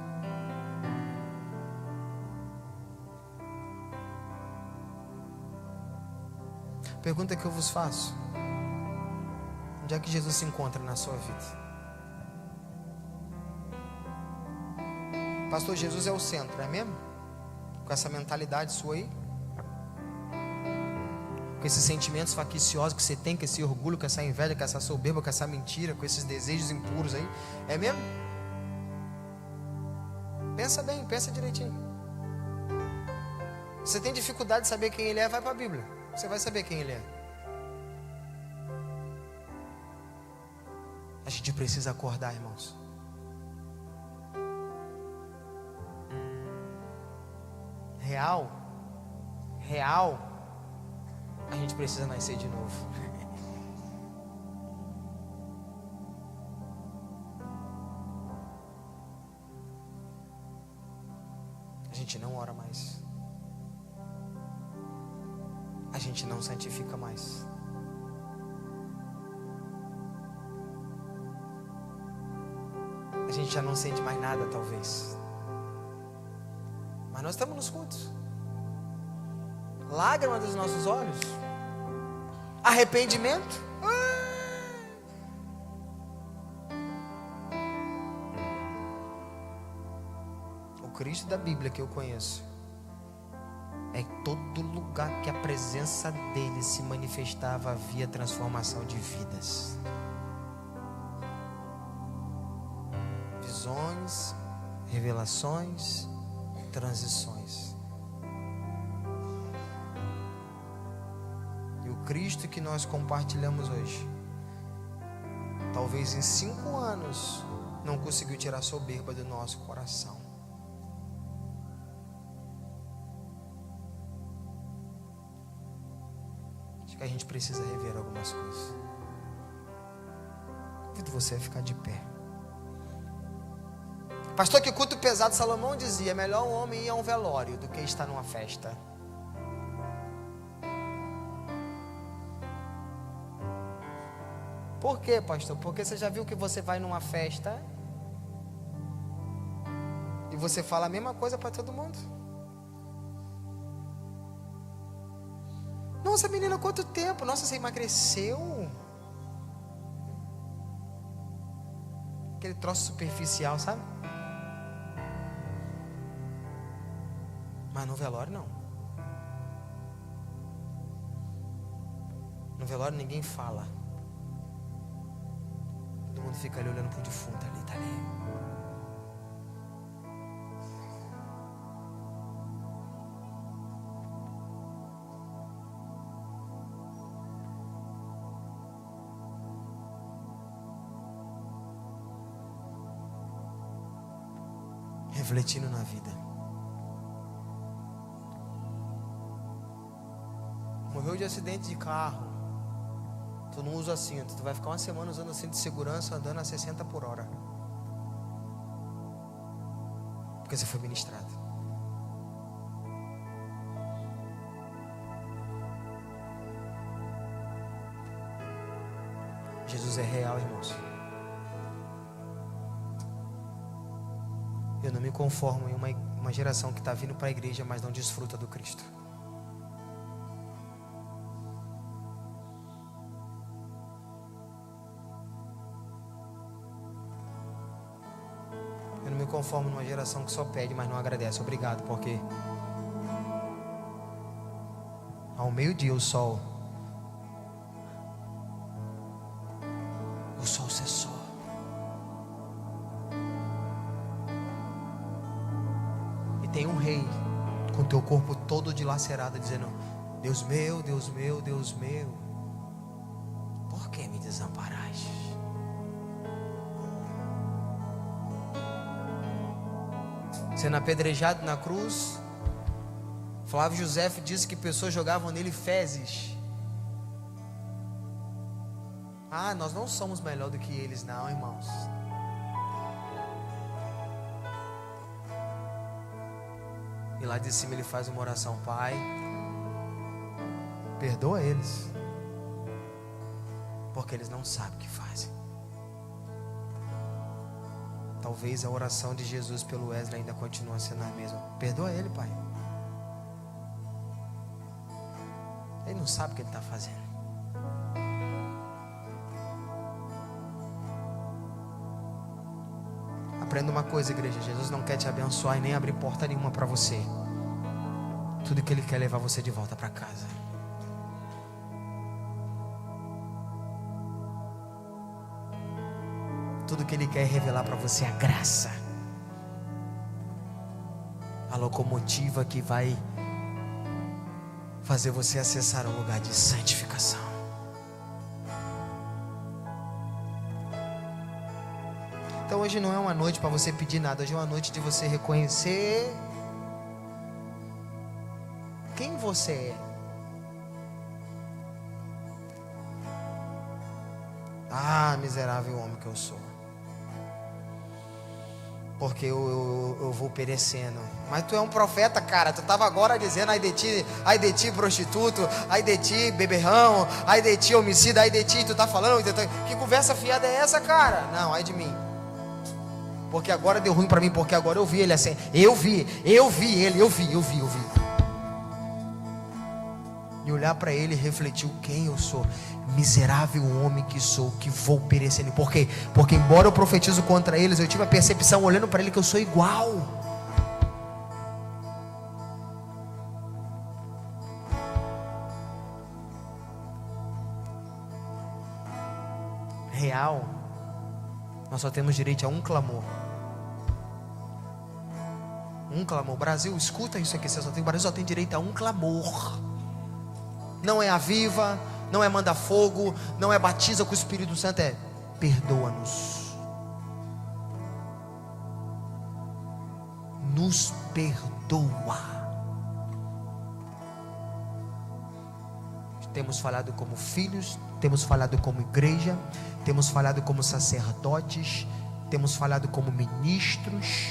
Pergunta que eu vos faço: onde é que Jesus se encontra na sua vida? Pastor, Jesus é o centro, é mesmo? Com essa mentalidade sua aí? Com esses sentimentos facciosos que você tem, com esse orgulho, com essa inveja, com essa soberba, com essa mentira, com esses desejos impuros aí, é mesmo? Pensa bem, pensa direitinho. Você tem dificuldade de saber quem Ele é, vai para a Bíblia. Você vai saber quem Ele é. A gente precisa acordar, irmãos. Real, a gente precisa nascer de novo. A gente não ora mais. A gente não santifica mais. A gente já não sente mais nada, talvez. Mas nós estamos nos cultos. Lágrima dos nossos olhos. Arrependimento. O Cristo da Bíblia que eu conheço é em todo lugar que a presença dele se manifestava, havia transformação de vidas. Visões, revelações, transições. E o Cristo que nós compartilhamos hoje, talvez em 5 anos, não conseguiu tirar a soberba do nosso coração. Acho que a gente precisa rever algumas coisas. Convido você a ficar de pé. Pastor, que culto pesado. Salomão dizia: é melhor um homem ir a um velório do que estar numa festa. Por quê, pastor? Porque você já viu que você vai numa festa e você fala a mesma coisa para todo mundo? Nossa, menina, quanto tempo? Nossa, você emagreceu? Aquele troço superficial, sabe? Mas no velório não. No velório ninguém fala. Todo mundo fica ali olhando pro defunto ali, tá ali. Refletindo na vida. Morreu de acidente de carro. Tu não usa cinto. Tu vai ficar uma semana usando cinto de segurança, andando a 60 por hora. Porque você foi ministrado. Jesus é real, irmãos. Eu não me conformo em uma geração que está vindo para a igreja, mas não desfruta do Cristo. Eu não me conformo numa geração que só pede, mas não agradece. Obrigado, porque ao meio-dia o sol tem um rei com teu corpo todo dilacerado, dizendo: Deus meu, Deus meu, Deus meu, por que me desamparaste? Sendo apedrejado na cruz, Flávio José disse que pessoas jogavam nele fezes. Nós não somos melhor do que eles, não, irmãos. E lá de cima ele faz uma oração: Pai, perdoa eles, porque eles não sabem o que fazem. Talvez a oração de Jesus pelo Wesley ainda continue sendo a mesma: perdoa ele, Pai. Ele não sabe o que ele está fazendo. Aprenda uma coisa, igreja: Jesus não quer te abençoar e nem abrir porta nenhuma para você. Tudo que Ele quer é levar você de volta para casa. Tudo que Ele quer é revelar para você a graça, a locomotiva que vai fazer você acessar um lugar de santificação. Então hoje não é uma noite para você pedir nada. Hoje é uma noite de você reconhecer quem você é. Miserável homem que eu sou, porque eu vou perecendo. Mas tu é um profeta, cara. Tu estava agora dizendo: ai de ti prostituto, ai de ti beberrão, ai de ti homicida, ai de ti. Tu tá falando, que conversa fiada é essa, cara? Não, ai de mim, porque agora deu ruim para mim, porque agora eu vi ele assim. Eu vi ele. E olhar para ele e refletir quem eu sou. Miserável homem que sou, que vou perecer. Por quê? Porque embora eu profetizo contra eles, eu tive a percepção olhando para ele que eu sou igual. Real, nós só temos direito a um clamor. Um clamor. Brasil, escuta isso aqui. O Brasil só tem direito a um clamor. Não é aviva, não é manda fogo, não é batiza com o Espírito Santo, é perdoa-nos. Nos perdoa. Temos falado como filhos, temos falado como igreja, temos falado como sacerdotes, temos falado como ministros.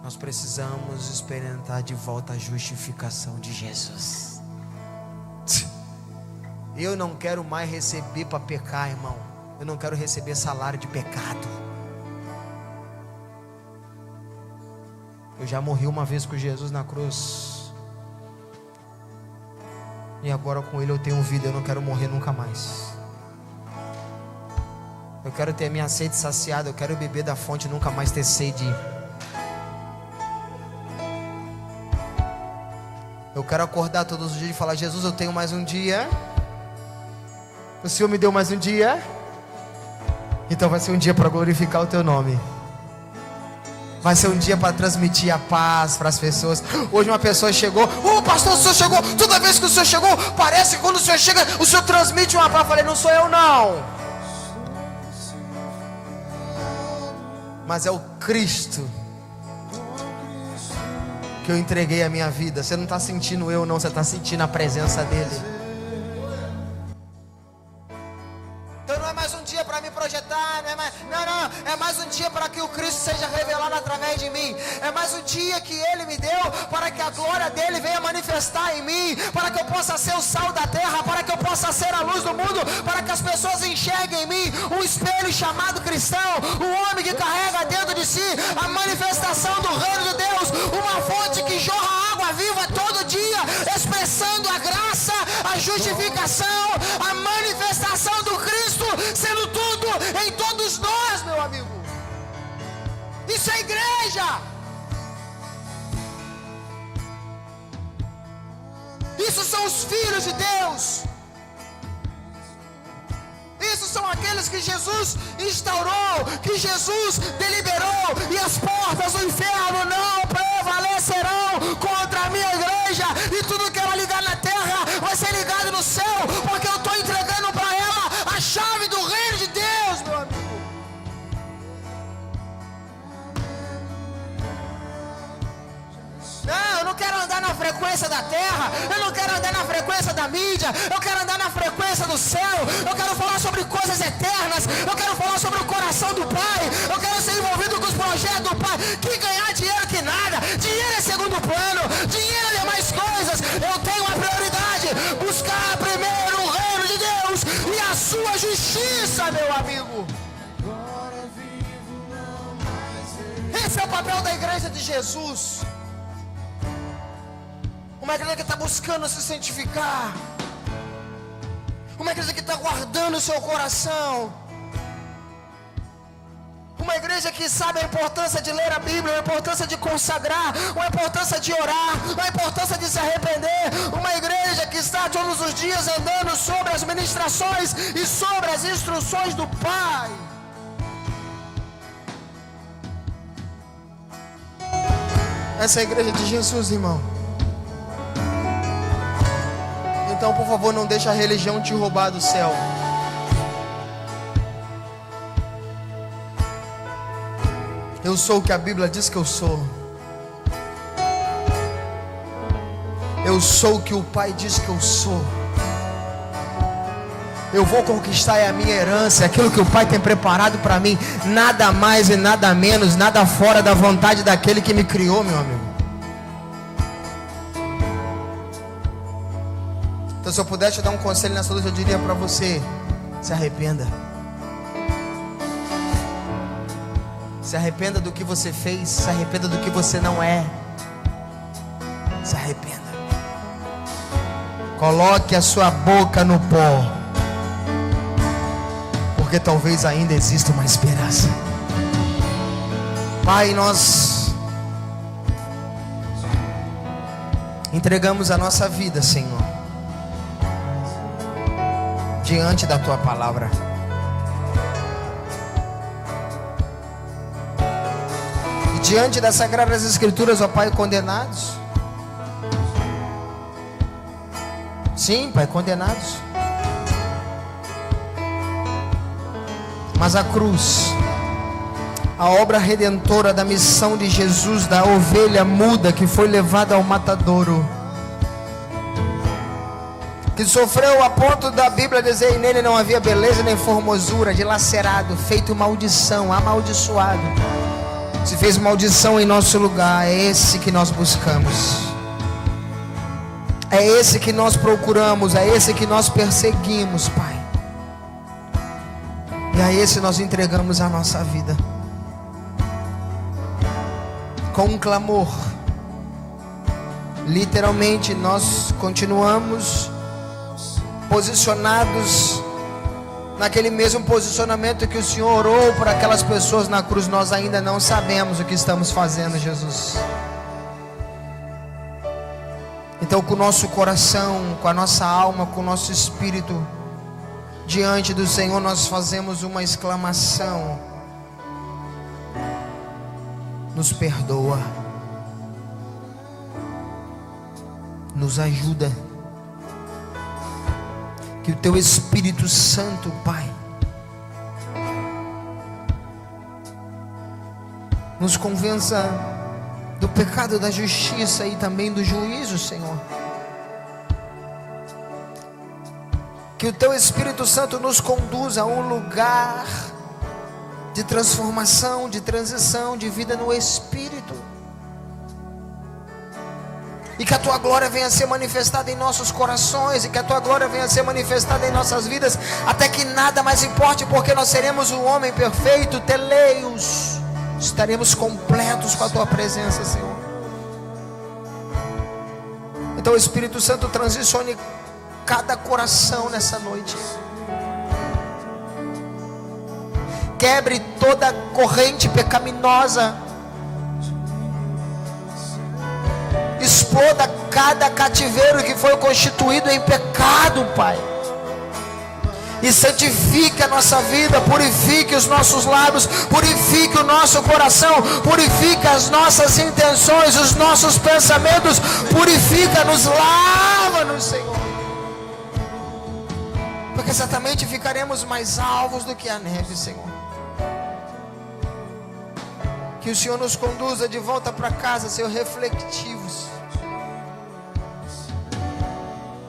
Nós precisamos experimentar de volta a justificação de Jesus. Eu não quero mais receber para pecar, irmão. Eu não quero receber salário de pecado. Eu já morri uma vez com Jesus na cruz, e agora com Ele eu tenho vida. Eu não quero morrer nunca mais. Eu quero ter minha sede saciada. Eu quero beber da fonte e nunca mais ter sede. Eu quero acordar todos os dias e falar: Jesus, eu tenho mais um dia. O Senhor me deu mais um dia. Então vai ser um dia para glorificar o Teu nome. Vai ser um dia para transmitir a paz para as pessoas. Hoje uma pessoa chegou: pastor, o senhor chegou. Toda vez que o senhor chegou, parece que quando o senhor chega, o senhor transmite uma paz. Eu falei: não sou eu não, mas é o Cristo que eu entreguei a minha vida. Você não está sentindo eu não, você está sentindo a presença dele. Então não é mais um dia para me projetar, não, é mais um dia para que o Cristo seja revelado através de mim. É mais um dia que Ele me deu para que a glória dele venha manifestar em mim, para que eu possa ser o sal da terra, para que eu possa ser a luz do mundo, para que as pessoas enxerguem em mim um espelho chamado cristão, um homem que carrega dentro de si a manifestação do reino de Deus, uma fonte que jorra água viva todo dia, expressando a graça, a justificação, a manifestação do Cristo, sendo tudo em todos nós, meu amigo. Isso é igreja. Isso são os filhos de Deus. Isso são aqueles aqueles que Jesus instaurou, que Jesus deliberou, e as portas do inferno não prevalecerão contra a minha igreja, e tudo que ela ligar na terra vai ser ligado no céu, porque eu estou entregando para ela a chave do reino de Deus, meu amigo. Não, eu não quero andar na frequência da terra, eu não quero andar na frequência da mídia, eu quero andar na frequência do céu, eu quero falar sobre coisas eternas, eu quero falar sobre o coração do Pai, eu quero ser envolvido com os projetos do Pai. Que ganhar dinheiro que nada, dinheiro é segundo plano, dinheiro é mais coisas. Eu tenho uma prioridade: buscar primeiro o reino de Deus e a sua justiça, meu amigo. Esse é o papel da igreja de Jesus. Uma igreja que está buscando se santificar. Uma igreja que está guardando o seu coração. Uma igreja que sabe a importância de ler a Bíblia, a importância de consagrar, a importância de orar, a importância de se arrepender. Uma igreja que está todos os dias andando sobre as ministrações e sobre as instruções do Pai. Essa é a igreja de Jesus, irmão. Então, por favor, não deixe a religião te roubar do céu. Eu sou o que a Bíblia diz que eu sou. Eu sou o que o Pai diz que eu sou. Eu vou conquistar a minha herança, aquilo que o Pai tem preparado para mim. Nada mais e nada menos, nada fora da vontade daquele que me criou, meu amigo. Então, se eu pudesse te dar um conselho nessa noite, eu diria para você: se arrependa. Se arrependa do que você fez, se arrependa do que você não é. Se arrependa. Coloque a sua boca no pó, porque talvez ainda exista uma esperança. Pai, nós entregamos a nossa vida, Senhor, diante da Tua palavra. E diante das Sagradas Escrituras, ó Pai, condenados. Sim, Pai, condenados. Mas a cruz, a obra redentora da missão de Jesus, da ovelha muda que foi levada ao matadouro, que sofreu a ponto da Bíblia dizer: e nele não havia beleza nem formosura, dilacerado, feito maldição, amaldiçoado, se fez maldição em nosso lugar. É esse que nós buscamos, é esse que nós procuramos, é esse que nós perseguimos, Pai. E a esse nós entregamos a nossa vida, com um clamor. Literalmente nós continuamos posicionados naquele mesmo posicionamento que o Senhor orou por aquelas pessoas na cruz. Nós ainda não sabemos o que estamos fazendo, Jesus. Então, com o nosso coração, com a nossa alma, com o nosso espírito diante do Senhor, nós fazemos uma exclamação: nos perdoa, nos ajuda. Que o Teu Espírito Santo, Pai, nos convença do pecado, da justiça e também do juízo, Senhor. Que o Teu Espírito Santo nos conduza a um lugar de transformação, de transição, de vida no Espírito. E que a Tua glória venha a ser manifestada em nossos corações, e que a Tua glória venha a ser manifestada em nossas vidas, até que nada mais importe, porque nós seremos o homem perfeito, teleios. Estaremos completos com a Tua presença, Senhor. Então o Espírito Santo transicione cada coração nessa noite. Quebre toda corrente pecaminosa. Exploda cada cativeiro que foi constituído em pecado, Pai. e santifique a nossa vida, purifique os nossos lábios, purifique o nosso coração, purifique as nossas intenções, os nossos pensamentos, purifica-nos, lava-nos, Senhor, porque certamente ficaremos mais alvos do que a neve, Senhor. Que o Senhor nos conduza de volta para casa, Senhor, reflexivos,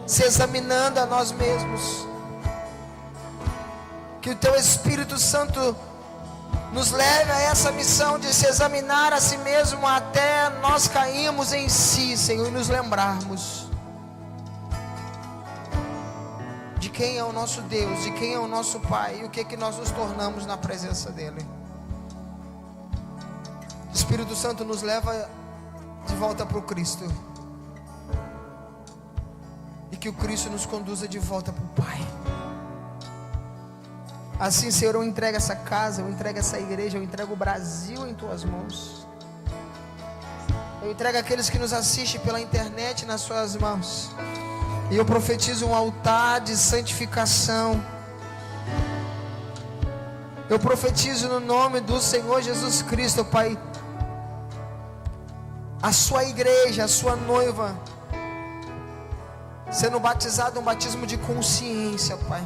se examinando a nós mesmos. Que o Teu Espírito Santo nos leve a essa missão de se examinar a si mesmo até nós cairmos em si, Senhor, e nos lembrarmos de quem é o nosso Deus, de quem é o nosso Pai, e o que nós nos tornamos na presença dEle. O Espírito Santo nos leva de volta para o Cristo, e que o Cristo nos conduza de volta para o Pai. Assim, Senhor, eu entrego essa casa, eu entrego essa igreja, eu entrego o Brasil em Tuas mãos. Eu entrego aqueles que nos assistem pela internet nas Suas mãos. E eu profetizo um altar de santificação. Eu profetizo no nome do Senhor Jesus Cristo, Pai, a Sua igreja, a Sua noiva, sendo batizada um batismo de consciência, Pai.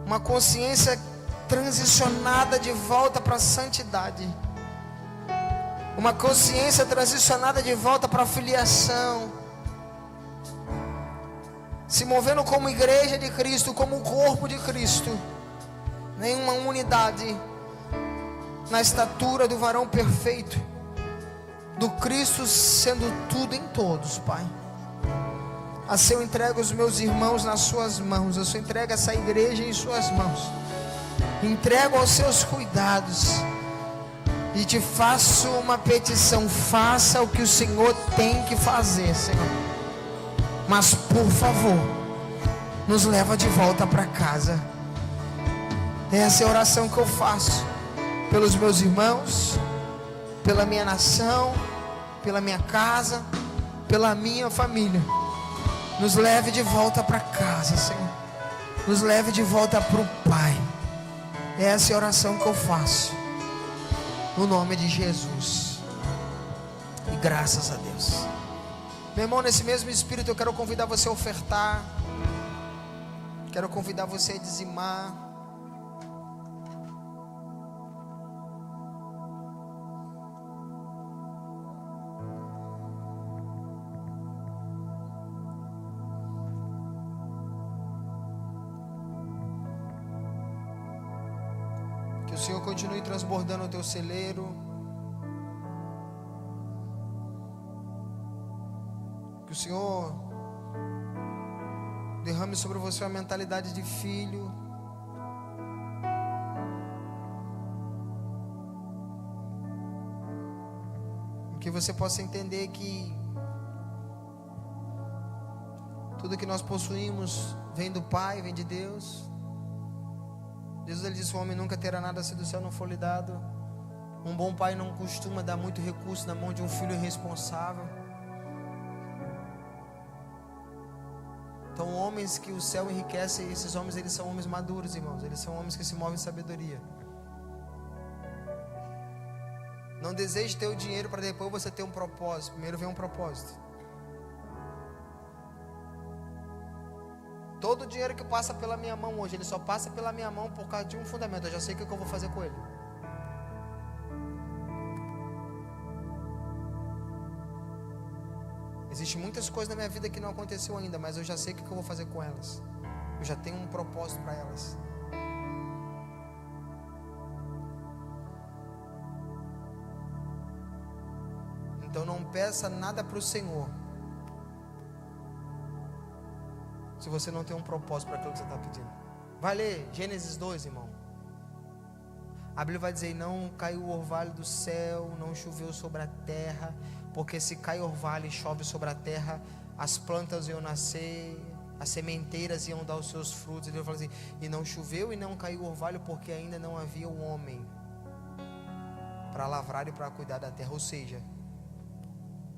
Uma consciência transicionada de volta para a santidade. Uma consciência transicionada de volta para a filiação. Se movendo como igreja de Cristo, como corpo de Cristo, em uma unidade, na estatura do varão perfeito, do Cristo sendo tudo em todos, Pai. Assim eu entrego os meus irmãos nas Suas mãos. Eu só entrego essa igreja em Suas mãos. Entrego aos Seus cuidados. E te faço uma petição: faça o que o Senhor tem que fazer, Senhor. Mas por favor, nos leva de volta para casa. Essa é a oração que eu faço pelos meus irmãos, pela minha nação, pela minha casa, pela minha família. Nos leve de volta para casa, Senhor. Nos leve de volta para o Pai. Essa é a oração que eu faço, no nome de Jesus. E graças a Deus. Meu irmão, nesse mesmo espírito eu quero convidar você a ofertar. Quero convidar você a dizimar. Que o Senhor continue transbordando o teu celeiro. Que o Senhor derrame sobre você uma mentalidade de filho. Que você possa entender que tudo que nós possuímos vem do Pai, vem de Deus. Jesus, ele disse: o homem nunca terá nada se do céu não for lhe dado. Um bom pai não costuma dar muito recurso na mão de um filho irresponsável. Então, homens que o céu enriquece, esses homens, eles são homens maduros, irmãos. Eles são homens que se movem em sabedoria. Não deseje ter o dinheiro para depois você ter um propósito. Primeiro vem um propósito. Todo o dinheiro que passa pela minha mão hoje, ele só passa pela minha mão por causa de um fundamento. Eu já sei o que eu vou fazer com ele. Existem muitas coisas na minha vida que não aconteceu ainda, mas eu já sei o que eu vou fazer com elas. Eu já tenho um propósito para elas. Então não peça nada para o Senhor se você não tem um propósito para aquilo que você está pedindo. Vai ler Gênesis 2, irmão. A Bíblia vai dizer: não caiu o orvalho do céu, não choveu sobre a terra, porque se cai orvalho e chove sobre a terra, as plantas iam nascer, as sementeiras iam dar os seus frutos. Ele fala assim: e não choveu e não caiu orvalho, porque ainda não havia o homem para lavrar e para cuidar da terra. Ou seja,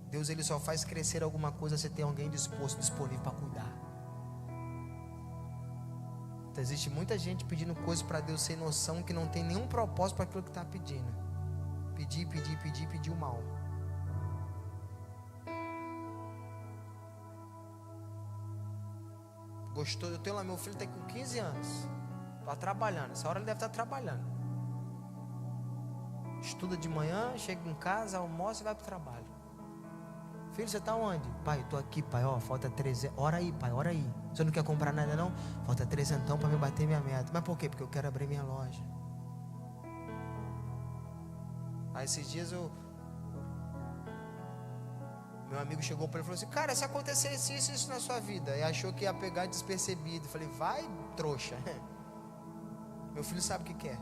Deus, ele só faz crescer alguma coisa se tem alguém disposto, disponível para cuidar. Então, existe muita gente pedindo coisas para Deus sem noção, que não tem nenhum propósito para aquilo que está pedindo. Pedir o mal. Gostou? Eu tenho lá, meu filho está com 15 anos. Está trabalhando. Essa hora ele deve estar trabalhando. Estuda de manhã, chega em casa, almoça e vai para o trabalho. Filho, você está onde? Pai, estou aqui, pai, ó, falta 300. Ora aí, pai, ora aí. Você não quer comprar nada não? Falta 300 para me bater minha meta. Mas por quê? Porque eu quero abrir minha loja. Aí esses dias meu amigo chegou para ele e falou assim: cara, se acontecesse isso na sua vida, e achou que ia pegar despercebido. Eu falei: vai, trouxa. Meu filho sabe o que quer,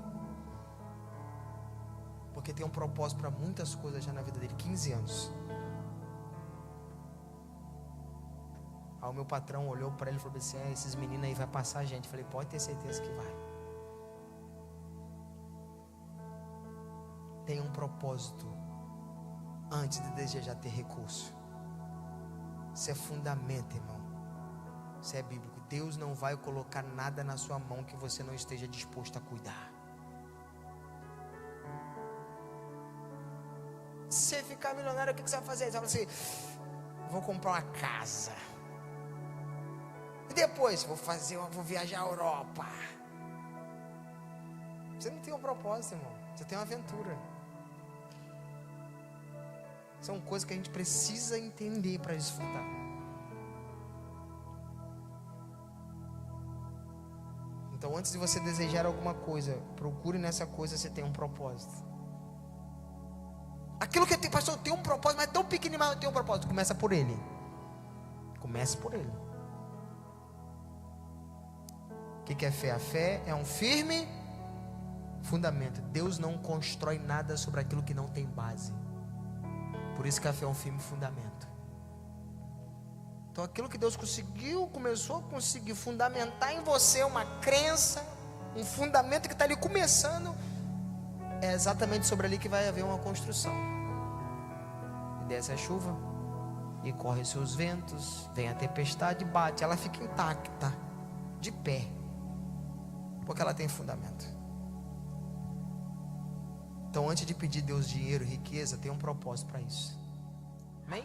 porque tem um propósito para muitas coisas já na vida dele. 15 anos. Aí o meu patrão olhou para ele e falou assim: esses meninos aí vai passar a gente. Eu falei: pode ter certeza que vai. Tem um propósito antes de desejar ter recurso. Isso é fundamento, irmão. Isso é bíblico. Deus não vai colocar nada na sua mão que você não esteja disposto a cuidar. Se você ficar milionário, o que você vai fazer? Você vai falar assim: vou comprar uma casa. E depois, vou viajar à Europa. Você não tem um propósito, irmão. Você tem uma aventura. São coisas que a gente precisa entender para desfrutar. Então, antes de você desejar alguma coisa, procure nessa coisa você tem um propósito. Aquilo que tem, pastor, tem um propósito, mas é tão pequenininho, mas tem um propósito. Começa por ele. Comece por ele. O que é fé? A fé é um firme fundamento. Deus não constrói nada sobre aquilo que não tem base. Por isso que a fé é um firme fundamento. Então aquilo que Deus começou a conseguir fundamentar em você uma crença, um fundamento que está ali começando, é exatamente sobre ali que vai haver uma construção. E desce a chuva, e corre seus ventos, vem a tempestade, bate, ela fica intacta, de pé, porque ela tem fundamento. Então, antes de pedir a Deus dinheiro, riqueza, tem um propósito para isso. Amém?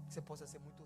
Que você possa ser muito